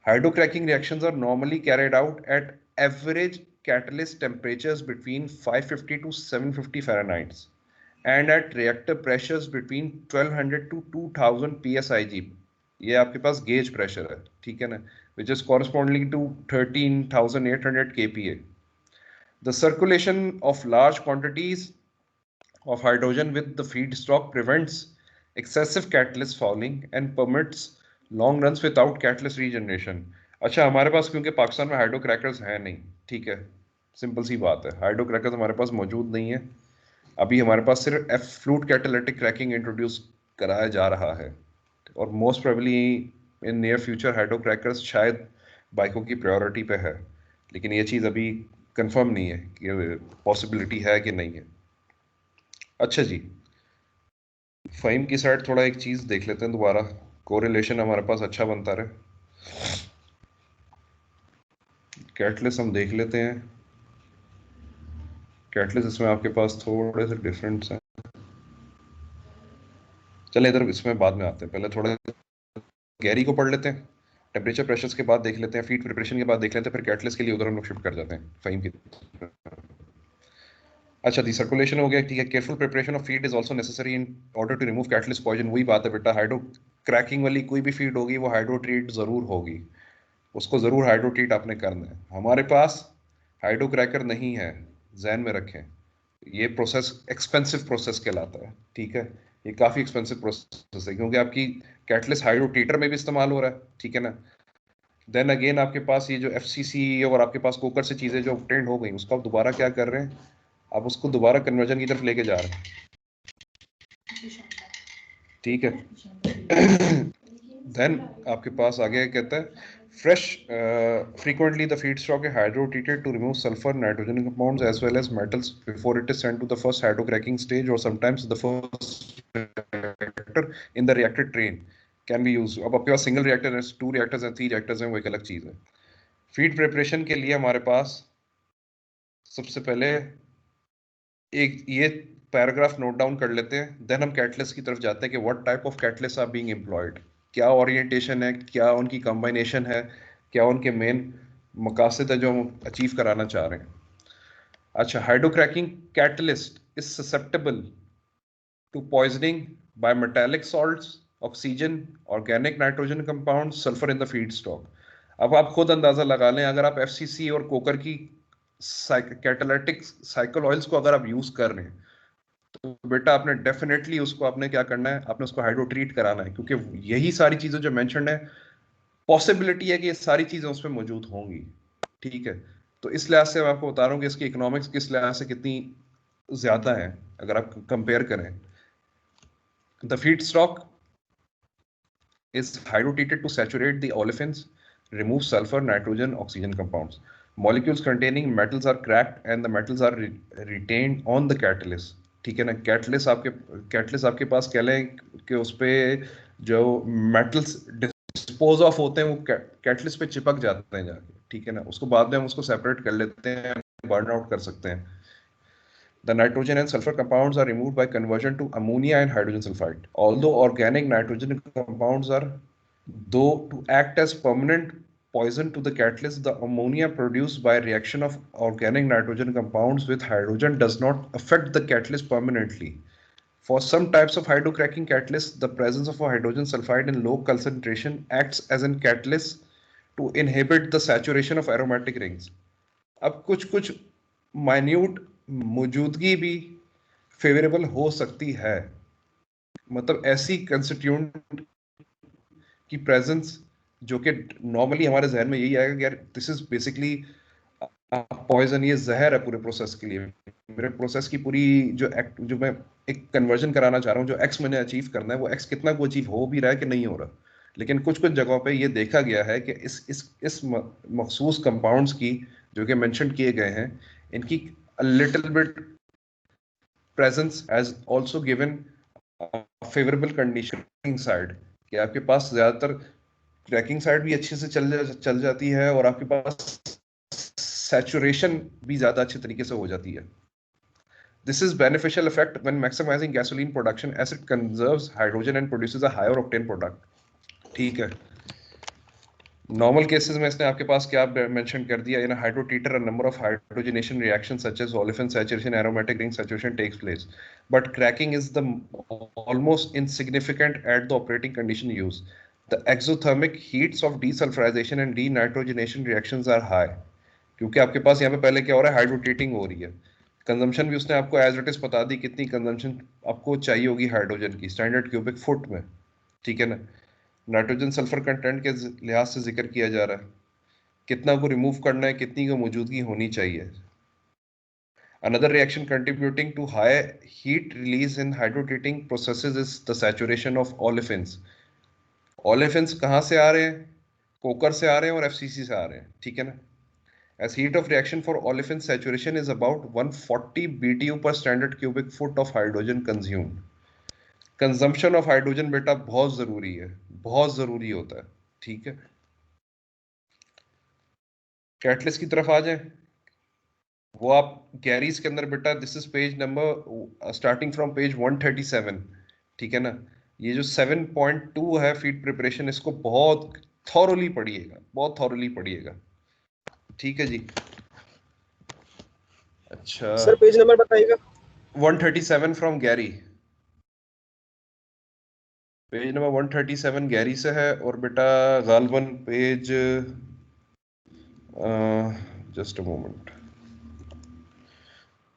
S1: Hydrocracking reactions are normally carried out at average catalyst temperatures between 550 to 750 Fahrenheit and at reactor pressures between 1200 to 2000 psig। ये आपके पास गेज प्रेशर है, ठीक है ना, which is corresponding to 13,800 kPa। The circulation of large quantities of hydrogen with the feedstock prevents excessive catalyst fouling and permits long runs without catalyst regeneration। अच्छा, हमारे पास क्योंकि पाकिस्तान में हाइड्रो क्रैकर्स हैं नहीं, ठीक है, सिंपल सी बात है, हाइड्रो क्रैकर्स हमारे पास मौजूद नहीं है। अभी हमारे पास सिर्फ F fluid catalytic cracking introduce कराया जा रहा है, और most probably in near future hydro crackers शायद बाइकों की प्रायोरिटी पे है, लेकिन ये चीज़ अभी कंफर्म नहीं है कि पॉसिबिलिटी है कि नहीं है। अच्छा जी, फ़हीम की साइड थोड़ा एक चीज़ देख लेते हैं दोबारा, कोरिलेशन हमारे पास अच्छा बनता रहे। कैटलिस्ट हम देख लेते हैं। कैटलिस्ट इसमें आपके पास थोड़े से डिफरेंस हैं। चले इधर इसमें बाद में आते हैं, पहले थोड़ा गैरी को पढ़ लेते हैं, टेम्परेचर प्रेशर्स के बाद देख लेते हैं, फीड प्रिपरेशन के बाद देख लेते हैं, फिर कैटलिस्ट के लिए उधर हम लोग शिफ्ट कर जाते हैं फ़हीम की। अच्छा जी, सर्कुलेशन हो गया, ठीक है। Careful preparation of feed is also necessary in order to remove catalyst poison. वही बात है बेटा, हाइड्रो क्रैकिंग वाली कोई भी फीड होगी वो हाइड्रो ट्रीट ज़रूर होगी, उसको ज़रूर हाइड्रो ट्रीट आपने करना है। हमारे पास हाइड्रो क्रैकर नहीं है, जहन में रखें, ये प्रोसेस एक्सपेंसिव प्रोसेस कहलाता है, ठीक है, ये काफ़ी एक्सपेंसिव प्रोसेस है, क्योंकि आपकी कैटलिस्ट हाइड्रो ट्रीटर में भी इस्तेमाल हो रहा है, ठीक है ना। देन अगेन आपके पास ये जो FCC और आपके पास कुकर से चीज़ें जो ऑब्टेन्ड हो गई, उसको आप दोबारा क्या कर रहे हैं, आप उसको दोबारा कन्वर्जन की तरफ लेके जा रहे हैं, ठीक है। देन आपके पास आगे कहता है fresh frequently the feedstock is hydro treated to remove sulfur, nitrogen compounds as well as metals before it is sent to the first hydrocracking stage, or sometimes the first reactor in the reactor train can be used। अब आपके पास single reactor है, 2 reactors हैं, 3 reactors हैं, वो एक अलग चीज़ है। Feed preparation के लिए हमारे पास सबसे पहले एक ये पैराग्राफ नोट डाउन कर लेते हैं, देन हम कैटलिस्ट की तरफ जाते हैं कि what type of catalyst are being employed, क्या ओरिएंटेशन है, क्या उनकी कॉम्बिनेशन है, क्या उनके मेन मकासद है जो हम अचीव कराना चाह रहे हैं। अच्छा, hydrocracking catalyst is susceptible to poisoning by metallic salts, oxygen, organic nitrogen compound, sulphur in the feed stock. अब आप खुद अंदाजा लगा लें, अगर आप FCC और कोकर की कैटालिटिक साइकिल ऑयल्स को अगर आप यूज कर रहे हैं तो बेटा आपने डेफिनेटली उसको आपने क्या करना है, आपने उसको हाइड्रो ट्रीट कराना है, क्योंकि यही सारी चीजें जो मेंशन्ड है, पॉसिबिलिटी है कि ये सारी चीजें उसमें मौजूद होंगी, ठीक है। तो इस लिहाज से मैं आपको बता रहा हूँ कि इसकी इकोनॉमिक्स किस लिहाज से कितनी ज्यादा है अगर आप कंपेयर करें। The feed stock is hydrotreated to saturate the olefins, remove sulfur, nitrogen, oxygen compounds. Molecules containing metals are cracked and the metals are retained on the catalyst, ठीक है ना। कैटलिस्ट आपके पास कह लें कि उस पे जो मेटल्स डिस्पोज ऑफ होते हैं वो कैटलिस्ट पे चिपक जाते हैं जाके, ठीक है ना, उसको बाद में हम उसको सेपरेट कर लेते हैं, बर्न आउट कर सकते हैं। The nitrogen and sulfur compounds are removed by conversion to ammonia and hydrogen sulfide. Although organic nitrogen compounds are though to act as permanent poison to the catalyst, the ammonia produced by reaction of organic nitrogen compounds with hydrogen does not affect the catalyst permanently. For some types of hydrocracking catalysts, the presence of a hydrogen sulfide in low concentration acts as a catalyst to inhibit the saturation of aromatic rings. अब कुछ minute मौजूदगी भी favourable हो सकती है, मतलब ऐसी constituent की प्रेजेंस जो कि नॉर्मली हमारे जहन में यही आएगा कि यार दिस इज बेसिकली पॉइजन, ये जहर है पूरे प्रोसेस के लिए। मेरे प्रोसेस की पूरी जो मैं एक कन्वर्जन कराना चाह रहा हूँ, जो एक्स मैंने अचीव करना है, वो एक्स कितना को अचीव हो भी रहा है कि नहीं हो रहा। लेकिन कुछ जगहों पे ये देखा गया है कि इस मखसूस कंपाउंड्स की जो कि मेंशन किए गए हैं, इनकी a little bit presence has also given a favorable conditioning side, कि आपके पास ज्यादातर क्रैकिंग साइड भी अच्छे से चल जाती है और आपके पास सैचुरेशन भी ज्यादा अच्छे तरीके से हो जाती है. This is beneficial effect when maximizing gasoline production as it conserves hydrogen and produces a higher octane product. ठीक है. नॉर्मल केसेस में इसने आपके पास क्या मेंशन कर दिया, इन हाइड्रोटीटर a number of hydrogenation reactions such as olefin saturation, aromatic ring saturation takes place, but cracking is the almost insignificant at the operating condition use. The exothermic heats of desulfurization and denitrogenation reactions are high. क्योंकि आपके पास यहाँ पे पहले क्या हो रहा है, हाइड्रोटेटिंग हो रही है. कंजम्पशन भी उसने आपको एज इट इज बता दी, कितनी कंजम्पशन आपको चाहिए होगी हाइड्रोजन की स्टैंडर्ड क्यूबिक फुट में. ठीक है ना. नाइट्रोजन सल्फर कंटेंट के लिहाज से जिक्र किया जा रहा है, कितना को रिमूव करना है, कितनी की मौजूदगी होनी चाहिए. Another reaction contributing to high heat release in hydroteting processes is the saturation of olefins. Olefins कहाँ से आ रहे हैं? कोकर से आ रहे हैं और FCC से आ रहे हैं. ठीक है ना. As heat of reaction for olefin saturation is about 140 BTU per standard cubic foot of hydrogen consumed. Consumption of hydrogen बेटा बहुत जरूरी है, बहुत जरूरी होता है. ठीक है. कैटलिस्ट की तरफ आ जाए. वो आप गैरीज के अंदर बेटा, this is page number starting from page 137. ठीक है ना. ये जो 7.2 है फीड प्रिपरेशन, इसको बहुत थॉरली पढ़िएगा, बहुत थॉरली पढ़िएगा. ठीक है जी. अच्छा
S3: सर पेज नंबर बताइएगा.
S1: 137 from Gary. Page number 137 Gary से है. और बेटा गालबन page just a moment,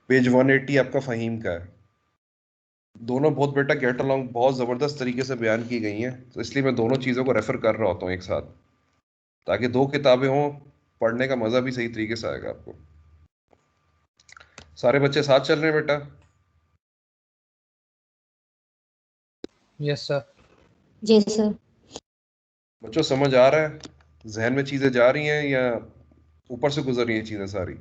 S1: page 180 आपका फहीम का है. दोनों बहुत बेटा गेट अलॉन्ग बहुत जबरदस्त तरीके से बयान की गई हैं, तो इसलिए मैं दोनों चीजों को रेफर कर रहा होता हूँ एक साथ, ताकि दो किताबें हों, पढ़ने का मजा भी सही तरीके से आएगा आपको. सारे बच्चे साथ चल रहे हैं बेटा?
S6: Yes sir.
S2: जी सर.
S1: बच्चों समझ आ रहा है? जहन में चीजें जा रही हैं या ऊपर से गुजर रही हैं चीजें सारी?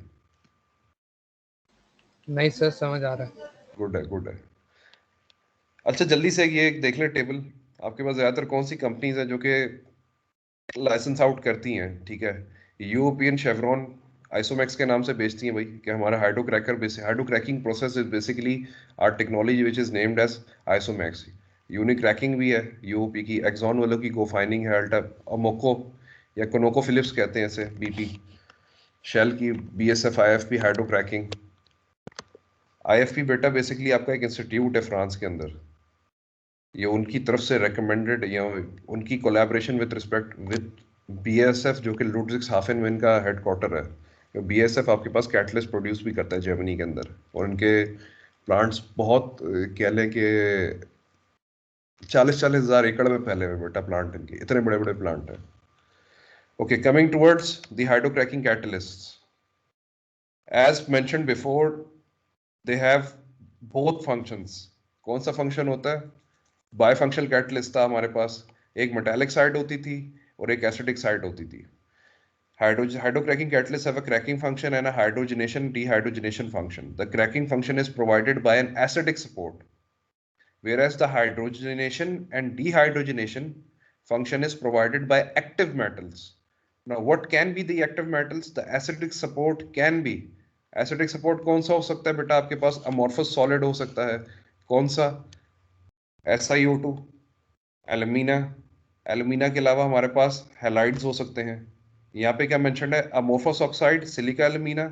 S6: नहीं सर, समझ आ रहा है.
S1: गुड है, गुड है. अच्छा जल्दी से ये देख ले टेबल. आपके पास ज्यादातर कौन सी कंपनीज हैं जो कि लाइसेंस आउट करती हैं? ठीक है. यूरोपियन शेवरॉन आइसोमैक्स के नाम से बेचती हैं भाई, कि हमारा hydro cracking process is basically our technology which is named as Isomax. Unicracking भी है यूओपी की, एक्सॉन वालों की गोफाइनिंग है, अल्टा अमोको या कोनोको फिलिप्स कहते हैं इसे, बीपी, शेल की BSF IFP hydro cracking. IFP बेटा बेसिकली आपका एक इंस्टीट्यूट है फ्रांस के अंदर. ये उनकी तरफ से रेकमेंडेड, या उनकी collaboration with respect with BSF, जो कि लुड्विग्सहाफन में इनका हेडक्वार्टर है. बीएसएफ आपके पास कैटलिस्ट प्रोड्यूस भी करता है जर्मनी के अंदर, और उनके प्लांट्स बहुत कह लें कि 40-40 हज़ार एकड़ में फैले हुए बेटा प्लांट इनके, इतने बड़े बड़े प्लांट हैं. Okay, coming towards the hydro cracking catalysts, as mentioned before, they have both functions. कौन सा फंक्शन होता है? बायफंक्शनल कैटलिस्ट था हमारे पास, एक मेटालिक साइड होती थी और एक एसिडिक साइड होती थी. Hydro cracking catalysts have a cracking function and a hydrogenation dehydrogenation function. The cracking function is provided by an acidic support, whereas the hydrogenation and dehydrogenation function is provided by active metals. Now, what can be the active metals? The acidic support can be. Acidic support कौन सा हो सकता है बेटा? आपके पास amorphous solid हो सकता है. कौन सा? SiO2, alumina. एल्यूमिना के अलावा हमारे पास हैलाइड्स हो सकते हैं. यहाँ पे क्या मेंशन है? Amorphous oxide, silica alumina.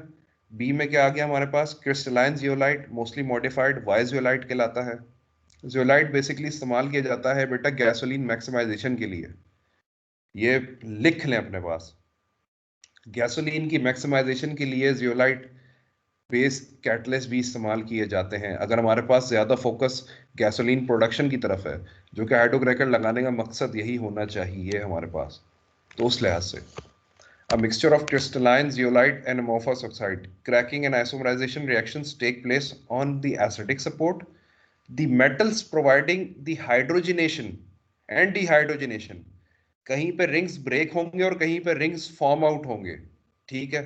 S1: B में क्या आ गया हमारे पास? Crystalline zeolite, mostly modified Y zeolite कहलाता है. जियोलाइट बेसिकली इस्तेमाल किया जाता है बेटा गैसोलीन मैक्सिमाइजेशन के लिए. ये लिख लें अपने पास, गैसोलीन की मैक्सिमाइजेशन के लिए जियोलाइट बेस्ड कैटलिस्ट भी इस्तेमाल किए जाते हैं, अगर हमारे पास ज्यादा फोकस गैसोलीन प्रोडक्शन की तरफ है, जो कि हाइड्रो क्रैकर लगाने का मकसद यही होना चाहिए हमारे पास. तो उस लिहाज से a mixture of crystalline zeolite and amorphous oxide, cracking and isomerization reactions take place on the acidic support. The metals providing the hydrogenation and dehydrogenation, कहीं पे रिंग्स ब्रेक होंगे और कहीं पे रिंग्स फॉर्म आउट होंगे. ठीक है,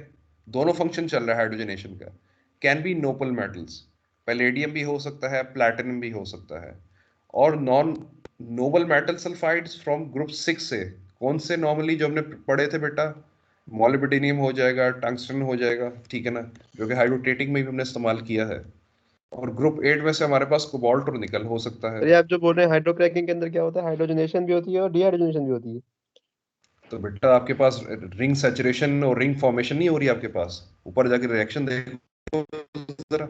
S1: दोनों फंक्शन चल रहा है हाइड्रोजनेशन का. Can be noble metals, palladium भी हो सकता है, प्लैटिनम भी हो सकता है. और non Nobel metal sulphides from group 6 से कौन से नॉर्मली जो हमने पढ़े थे बेटा, मोलिब्डेनियम हो जाएगा, टंगस्टन हो जाएगा, ठीक है ना, जो कि हाइड्रोटेटिंग में भी हमने इस्तेमाल किया है। और ग्रुप 8 में से हमारे पास कोबाल्ट और निकल हो सकता है।
S5: अरे आप जो बोल रहे हैं हाइड्रोक्रैकिंग के अंदर क्या होता है, हाइड्रोजनेशन भी होती है और डिहाइड्रोजनेशन भी होती है।
S1: तो बेटा आपके पास रिंग सैचुरेशन और रिंग फॉर्मेशन नहीं हो रही आपके पास, ऊपर जाके रिएक्शन देखो जरा,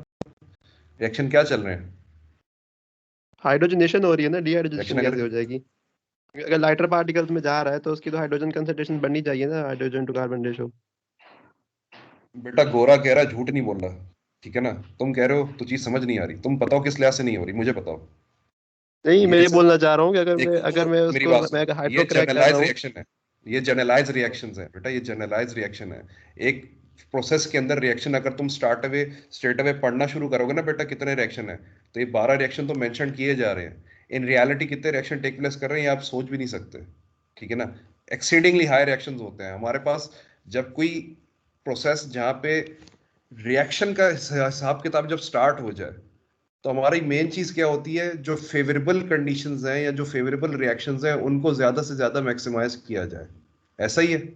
S1: रिएक्शन क्या चल रहे हैं।
S5: हाइड्रोजनेशन हो रही है ना, डिहाइड्रोजनेशन
S1: रिएक्शन अगर
S5: कैसे हो जाएगी? अगर लाइटर पार्टिकल्स में जा रहा है तो उसकी तो हाइड्रोजन कंसंट्रेशन बढ़नी चाहिए ना, हाइड्रोजन टू कार्बन रेशो।
S1: बेटा गोरा कह रहा है, झूठ नहीं बोल रहा, ठीक है ना, तुम कह रहे हो तो चीज समझ नहीं आ रही, तुम बताओ किस लिहाज से नहीं हो रही, मुझे बताओ।
S5: नहीं, मैं
S1: ये
S5: ये बोलना चाह रहा हूँ कि
S1: देखो
S5: अगर मैं
S1: मेरी
S5: उसको
S1: बात
S5: मैं
S1: सुनो, ये
S5: हाइड्रोक्रैक कर रहा
S1: जनरलाइज
S5: हूँ।
S1: रिएक्शन है, ये जनरलाइज रिएक्शंस है बेटा, ये जनरलाइज रिएक्शन है। एक प्रोसेस के अंदर रिएक्शन अगर तुम स्ट्रेट अवे पढ़ना शुरू करोगे ना बेटा कितने रिएक्शन है, तो ये 12 रिएक्शन तो मेंशन किए जा रहे हैं। इन रियलिटी कितने रिएक्शन टेक प्लेस कर रहे हैं ये आप सोच भी नहीं सकते, ठीक है ना। एक्सीडिंगली हाई रिएक्शंस होते हैं हमारे पास। जब कोई प्रोसेस जहाँ पे रिएक्शन का हिसाब किताब जब स्टार्ट हो जाए, तो हमारी मेन चीज क्या होती है, जो फेवरेबल कंडीशंस हैं या जो फेवरेबल रिएक्शंस हैं उनको ज्यादा से ज्यादा मैक्सिमाइज किया जाए, ऐसा ही है।
S5: जी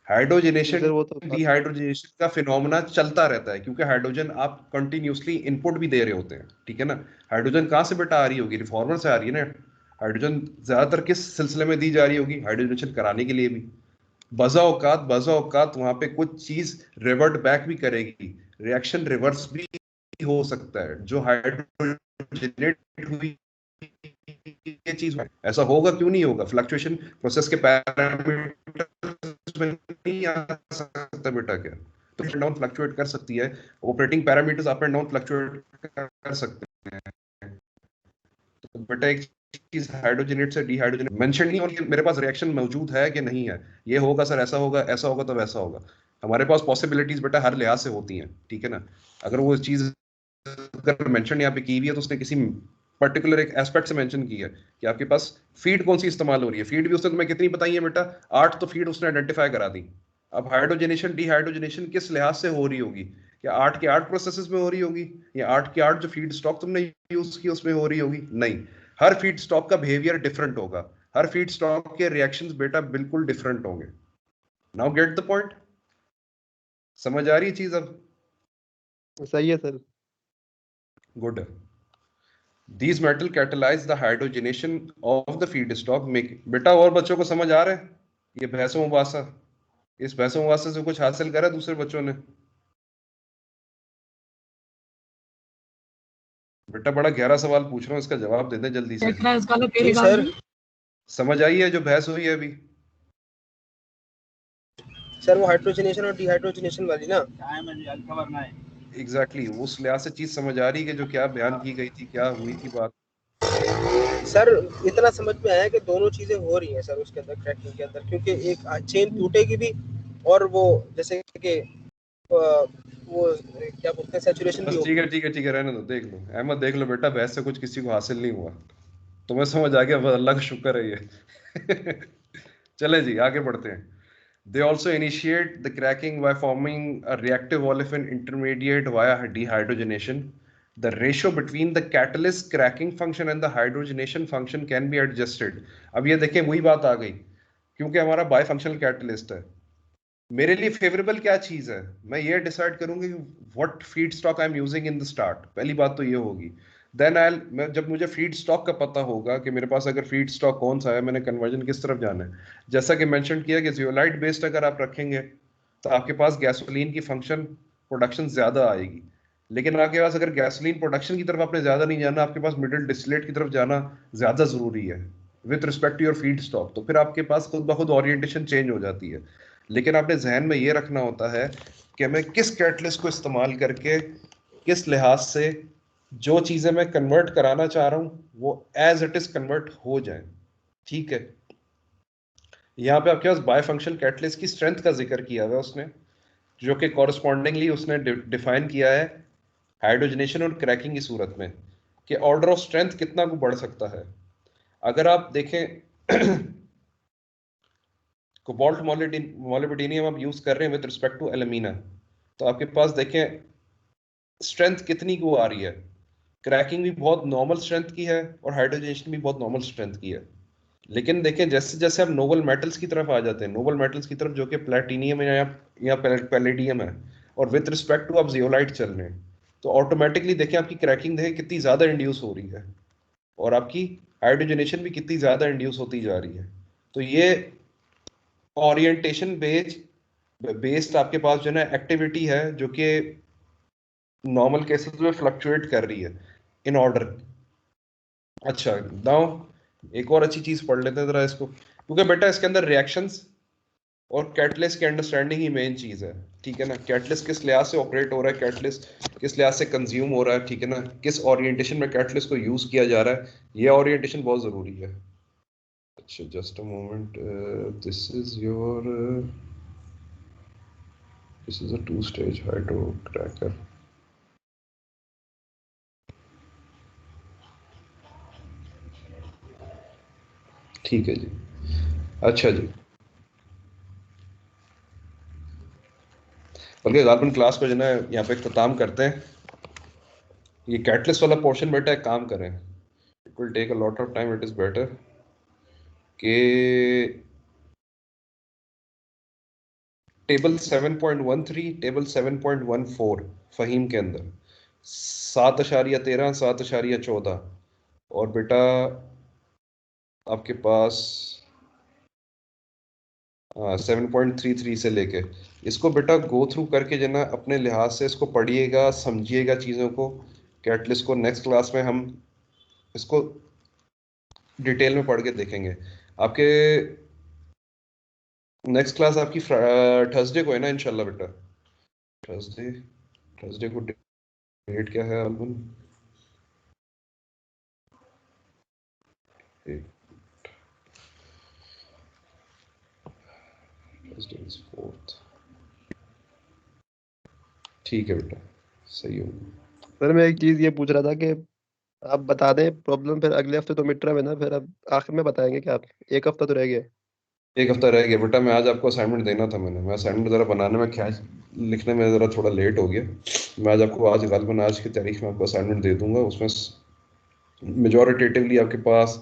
S1: हाइड्रोजनेशन
S5: सर, वो तो बात।
S1: डिहाइड्रोजनेशन का फिनोमेना चलता रहता है, क्योंकि हाइड्रोजन आप कंटिन्यूसली इनपुट भी दे रहे होते हैं, ठीक है ना। हाइड्रोजन कहाँ से बेटा आ रही होगी, रिफॉर्मर से आ रही है ना। हाइड्रोजन ज्यादातर किस सिलसिले में दी जा रही होगी, हाइड्रोजनेशन कराने के लिए भी। बजा औकात वहां पे कुछ चीज रिवर्ट बैक भी करेगी, रिएक्शन रिवर्स भी हो सकता है, जो हाइड्रोजनेट हुई ये चीज है। ऐसा होगा क्यों नहीं होगा, फ्लक्चुएशन प्रोसेस के पैरामीटर्स में नहीं आ सकता बेटा क्या, तो अप एंड डाउन फ्लक्चुएट कर सकती है, operating parameters up and down fluctuate कर सकते हैं। तो बेटा एक चीज हाइड्रोजनेट से डिहाइड्रोजनेट मेंशन नहीं, और मेरे पास रिएक्शन मौजूद है कि नहीं है, ये होगा सर ऐसा होगा, ऐसा होगा तो वैसा होगा। हमारे पास पॉसिबिलिटीज बेटा हर लिहाज से होती हैं, ठीक है ना। अगर वो चीज अगर मेंशन यहाँ पे की हुई है तो उसने किसी पर्टिकुलर एक एस्पेक्ट से मेंशन की है कि आपके पास फीड कौन सी इस्तेमाल हो रही है। फीड भी उसने तुम्हें कितनी बताई है बेटा, 8 तो फीड उसने आइडेंटिफाई करा दी। अब हाइड्रोजनेशन डिहाइड्रोजनेशन किस लिहाज से हो रही होगी, क्या 8 के 8 प्रोसेसेस में हो रही होगी, या 8 के 8 जो फीड स्टॉक तुमने यूज की उसमें हो रही होगी, नहीं। हर फीड स्टॉक का बिहेवियर डिफरेंट होगा, हर फीड स्टॉक के रिएक्शंस बेटा बिल्कुल डिफरेंट होंगे। नाउ गेट द पॉइंट, समझ आ रही है चीज अब?
S5: सही है sir.
S1: Good. These metal catalyze the hydrogenation of the feedstock make। बेटा और बच्चों को समझ आ रहा है ये बहसों मुबासा, इस बहसों मुबासा से कुछ हासिल करा दूसरे बच्चों ने? बेटा बड़ा गहरा सवाल पूछ रहा हूँ, इसका जवाब दे दे जल्दी से।
S3: जी सर।
S1: समझ आई है जो बहस हुई है अभी?
S3: सर वो हाइड्रोजनेशन और डिहाइड्रोजनेशन वाली ना।
S1: एग्जैक्टली उस लिहाज से चीज समझ आ रही है कि जो क्या बयान की गई थी, क्या हुई थी बात।
S3: सर इतना समझ में आया कि दोनों चीजें हो रही हैं सर उसके अंदर, क्रैकिंग के अंदर, क्योंकि एक चेन टूटेगी भी और वो जैसे कि वो क्या बोलते हैं सैचुरेशन भी
S1: बस
S3: होगी।
S1: ठीक है रहने दो, देख लो अहमद, देख लो बेटा बहस से कुछ किसी को हासिल नहीं हुआ, तुम्हें समझ आ गया, बस अल्लाह का शुक्र है ये। चले जी आगे बढ़ते हैं। They also initiate the cracking by forming a reactive olefin intermediate via dehydrogenation. The ratio between the catalyst cracking function and the hydrogenation function can be adjusted. अब ये देखें वही बात आ गई, क्योंकि हमारा बायफंक्शनल कैटलिस्ट है, मेरे लिए फेवरेबल क्या चीज है, मैं ये डिसाइड करूंगी what feed stock I am using in the start, पहली बात तो ये होगी। देन मैं जब मुझे फीड स्टॉक का पता होगा कि मेरे पास अगर फीड स्टॉक कौन सा है, मैंने कन्वर्जन किस तरफ जाना है, जैसा कि मेंशन किया कि जियोलाइट बेस्ड अगर आप रखेंगे तो आपके पास गैसोलीन की फंक्शन प्रोडक्शन ज्यादा आएगी, लेकिन आपके पास अगर गैसोलीन प्रोडक्शन की तरफ आपने ज्यादा नहीं जाना, आपके पास मिडिल डिस्टिलेट की तरफ जाना ज्यादा जरूरी है with respect to your feed stock, तो फिर आपके पास खुद ब खुद ओरिएंटेशन चेंज हो जाती है। लेकिन आपने जहन में ये रखना होता है कि मैं किस कैटलिस्ट को इस्तेमाल करके किस लिहाज से जो चीजें मैं कन्वर्ट कराना चाह रहा हूं वो एज इट इज कन्वर्ट हो जाए, ठीक है। यहाँ पे आपके पास बायफंक्शनल कैटलिस्ट की स्ट्रेंथ का जिक्र किया हुआ है उसने, जो कि कॉरस्पॉन्डिंगली उसने डिफाइन किया है हाइड्रोजनेशन और क्रैकिंग की सूरत में कि ऑर्डर ऑफ स्ट्रेंथ कितना को बढ़ सकता है। अगर आप देखें कोबाल्ट मोलिब्डेनियम आप यूज कर रहे हैं विद रिस्पेक्ट टू एल्यूमिना, तो आपके पास देखें स्ट्रेंथ कितनी को आ रही है, क्रैकिंग भी बहुत नॉर्मल स्ट्रेंथ की है और हाइड्रोजनेशन भी बहुत नॉर्मल स्ट्रेंथ की है, लेकिन देखें जैसे जैसे हम नोबल मेटल्स की तरफ आ जाते हैं, नोबल मेटल्स की तरफ जो कि प्लेटिनियम है या पैलेडियम है, और विद रिस्पेक्ट टू आप जियोलाइट चल रहे हैं, तो ऑटोमेटिकली देखें आपकी क्रैकिंग देखें कितनी ज्यादा इंड्यूस हो रही है, और आपकी हाइड्रोजनेशन भी कितनी ज्यादा इंड्यूस होती जा रही है। तो ये ओरिएंटेशन बेस्ड आपके पास जो है ना एक्टिविटी है जो कि नॉर्मल केसेस में फ्लक्चुएट कर रही है इन ऑर्डर। अच्छा नाउ एक और अच्छी चीज पढ़ लेते हैं जरा इसको, क्योंकि बेटा इसके अंदर रिएक्शंस और कैटलिस्ट की अंडरस्टैंडिंग ही मेन चीज है, ठीक है ना। कैटलिस्ट किस लिहाज से ऑपरेट हो रहा है, कैटलिस्ट किस लिहाज से कंज्यूम हो रहा है, ठीक है ना, किस ओरिएंटेशन में कैटलिस्ट को यूज किया जा रहा है, ये ओरिएंटेशन बहुत जरूरी है। अच्छा just a moment, this is your this is a 2-stage hydro cracker. ठीक है जी। अच्छा जी, बल्कि गालबन क्लास को जो है यहाँ पे इख्तिताम करते हैं। ये कैटलिस्ट वाला पोर्शन बेटा एक काम करें, it will take a lot of time, it is better कि टेबल 7.13, टेबल 7.14 फहीम के अंदर 7.13, 7.14, और बेटा आपके पास 7.33 से लेके इसको बेटा गो थ्रू करके जो ना अपने लिहाज से इसको पढ़िएगा, समझिएगा चीज़ों को। कैटलिस्ट को नेक्स्ट क्लास में हम इसको डिटेल में पढ़ के देखेंगे। आपके नेक्स्ट क्लास आपकी थर्सडे को है ना इंशाल्लाह बेटा? थर्सडे थर्सडे को डेट क्या है अलमन? Thursday is 4th। ठीक है बेटा, सही हो।
S5: सर मैं एक चीज ये पूछ रहा था कि आप बता दें प्रॉब्लम, फिर अगले हफ्ते तो मिड टर्म है ना, फिर अब आखिर में बताएंगे क्या आप? एक हफ्ता तो रह गया।
S1: एक हफ्ता रह गया बेटा, मैं आज आपको असाइनमेंट देना था, मैं असाइनमेंट ज़रा बनाने में क्या लिखने में ज़रा थोड़ा लेट हो गया। मैं आज आपको गालिबन आज की तारीख में आपको असाइनमेंट दे दूंगा। उसमें मेजॉरिटेटिवली आपके पास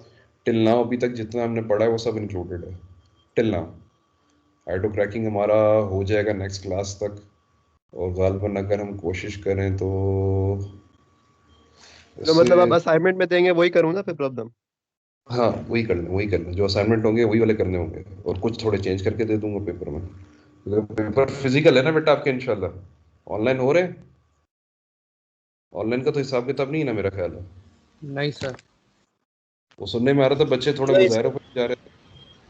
S1: टिल नाउ अभी तक जितना हमने पढ़ा है वो सब इंक्लूडेड है। टिल नाउ हाइड्रो क्रैकिंग हमारा हो जाएगा नेक्स्ट क्लास तक, और गालिबन अगर हम कोशिश करें तो
S5: तो मतलब आप असाइनमेंट में देंगे वही करूँ ना फिर प्रॉब्लम?
S1: हाँ वही करना जो असाइनमेंट होंगे वही वाले करने होंगे, और कुछ थोड़े चेंज करके दे दूंगा पेपर में। पेपर फिजिकल है ना बेटा आपके इंशाल्लाह? ऑनलाइन हो रहे हैं? ऑनलाइन का तो हिसाब किताब नहीं है ना मेरा ख्याल है।
S6: नहीं सर।
S1: वो सुनने में आ रहा था बच्चे थोड़ा
S3: नहीं
S1: मुजाहरों
S3: सर,
S1: पर जा रहे थे,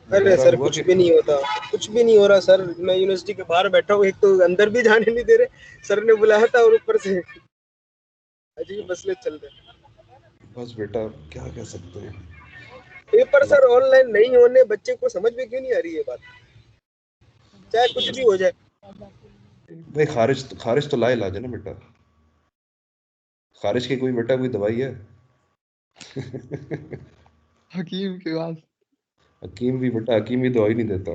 S3: अरे
S1: मुजाहरा
S3: सर
S1: हुआ
S3: कुछ
S1: कि
S3: भी नहीं होता, कुछ भी नहीं हो रहा सर। मैं यूनिवर्सिटी के बाहर बैठा हूँ, एक तो अंदर भी जाने नहीं दे रहे, सर ने बुलाया था, और ऊपर से अजीब मसले चल रहे।
S1: बस बेटा क्या कह सकते हैं।
S3: पेपर सर ऑनलाइन नहीं होने बच्चे को समझ में क्यों नहीं आ रही है बात, चाहे कुछ भी हो जाए।
S1: भाई खारिज तो लाइलाज है ना बेटा, खारिज की कोई बेटा कोई दवाई है?
S5: हकीम के पास।
S1: हकीम भी बेटा, हकीम भी दवाई नहीं देता।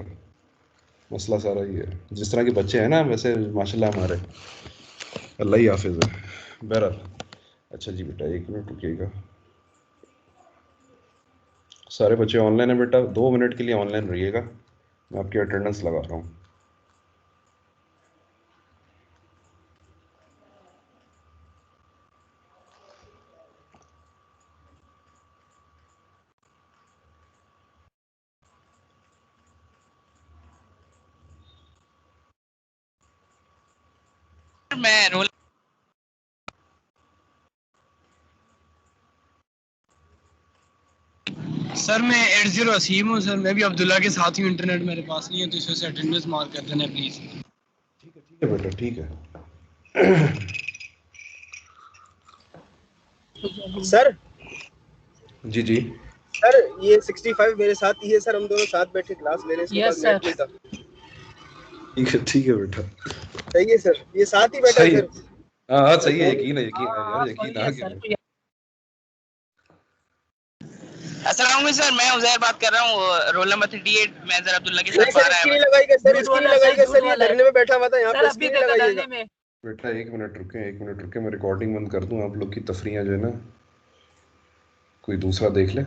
S1: मसला सारा ही है, जिस तरह के बच्चे हैं ना वैसे माशाल्लाह हमारे, अल्लाह ही हाफिज है। बहरहाल अच्छा जी बेटा, 1 मिनट रुकिएगा। सारे बच्चे ऑनलाइन है बेटा, 2 मिनट के लिए ऑनलाइन रहिएगा, मैं आपकी अटेंडेंस लगा रहा हूँ।
S7: मैं रोल सर मैं 80 असीम हूँ सर, मैं भी अब्दुल्ला के साथ ही, इंटरनेट मेरे पास नहीं है तो इसे अटेंडेंस मार्क कर देना प्लीज।
S1: ठीक है बेटा, ठीक है।
S3: सर
S1: जी जी
S3: सर ये 65 मेरे साथ ही है सर, हम दोनों साथ बैठे क्लास ले रहे हैं, इसके
S7: Yes,
S3: पास नेट नहीं था।
S1: ठीक है बेटा,
S3: सही है सर, ये साथ ही बैठा है
S1: सही है।
S3: सर।
S1: हाँ हाँ सही है, यकीन है यार, यकीन आ गया।
S7: अस्सलाम वालेकुम सर, मैं उजैर बात कर रहा हूँ, रोल नंबर 38। मैं जरा अब्दुल्ला के
S3: नहीं
S7: साथ
S3: सर,
S7: बाहर
S3: इसकी
S7: आया
S3: नहीं लगाइएगा सर, इसकी नहीं लगाइएगा सर, ये धरने में बैठा हुआ था यहाँ पे, इसकी नहीं लगाइएगा।
S1: बेटा 1 मिनट रुके, मैं रिकॉर्डिंग बंद कर दूं, आप लोग की तफरीयां जो है ना कोई दूसरा देख ले।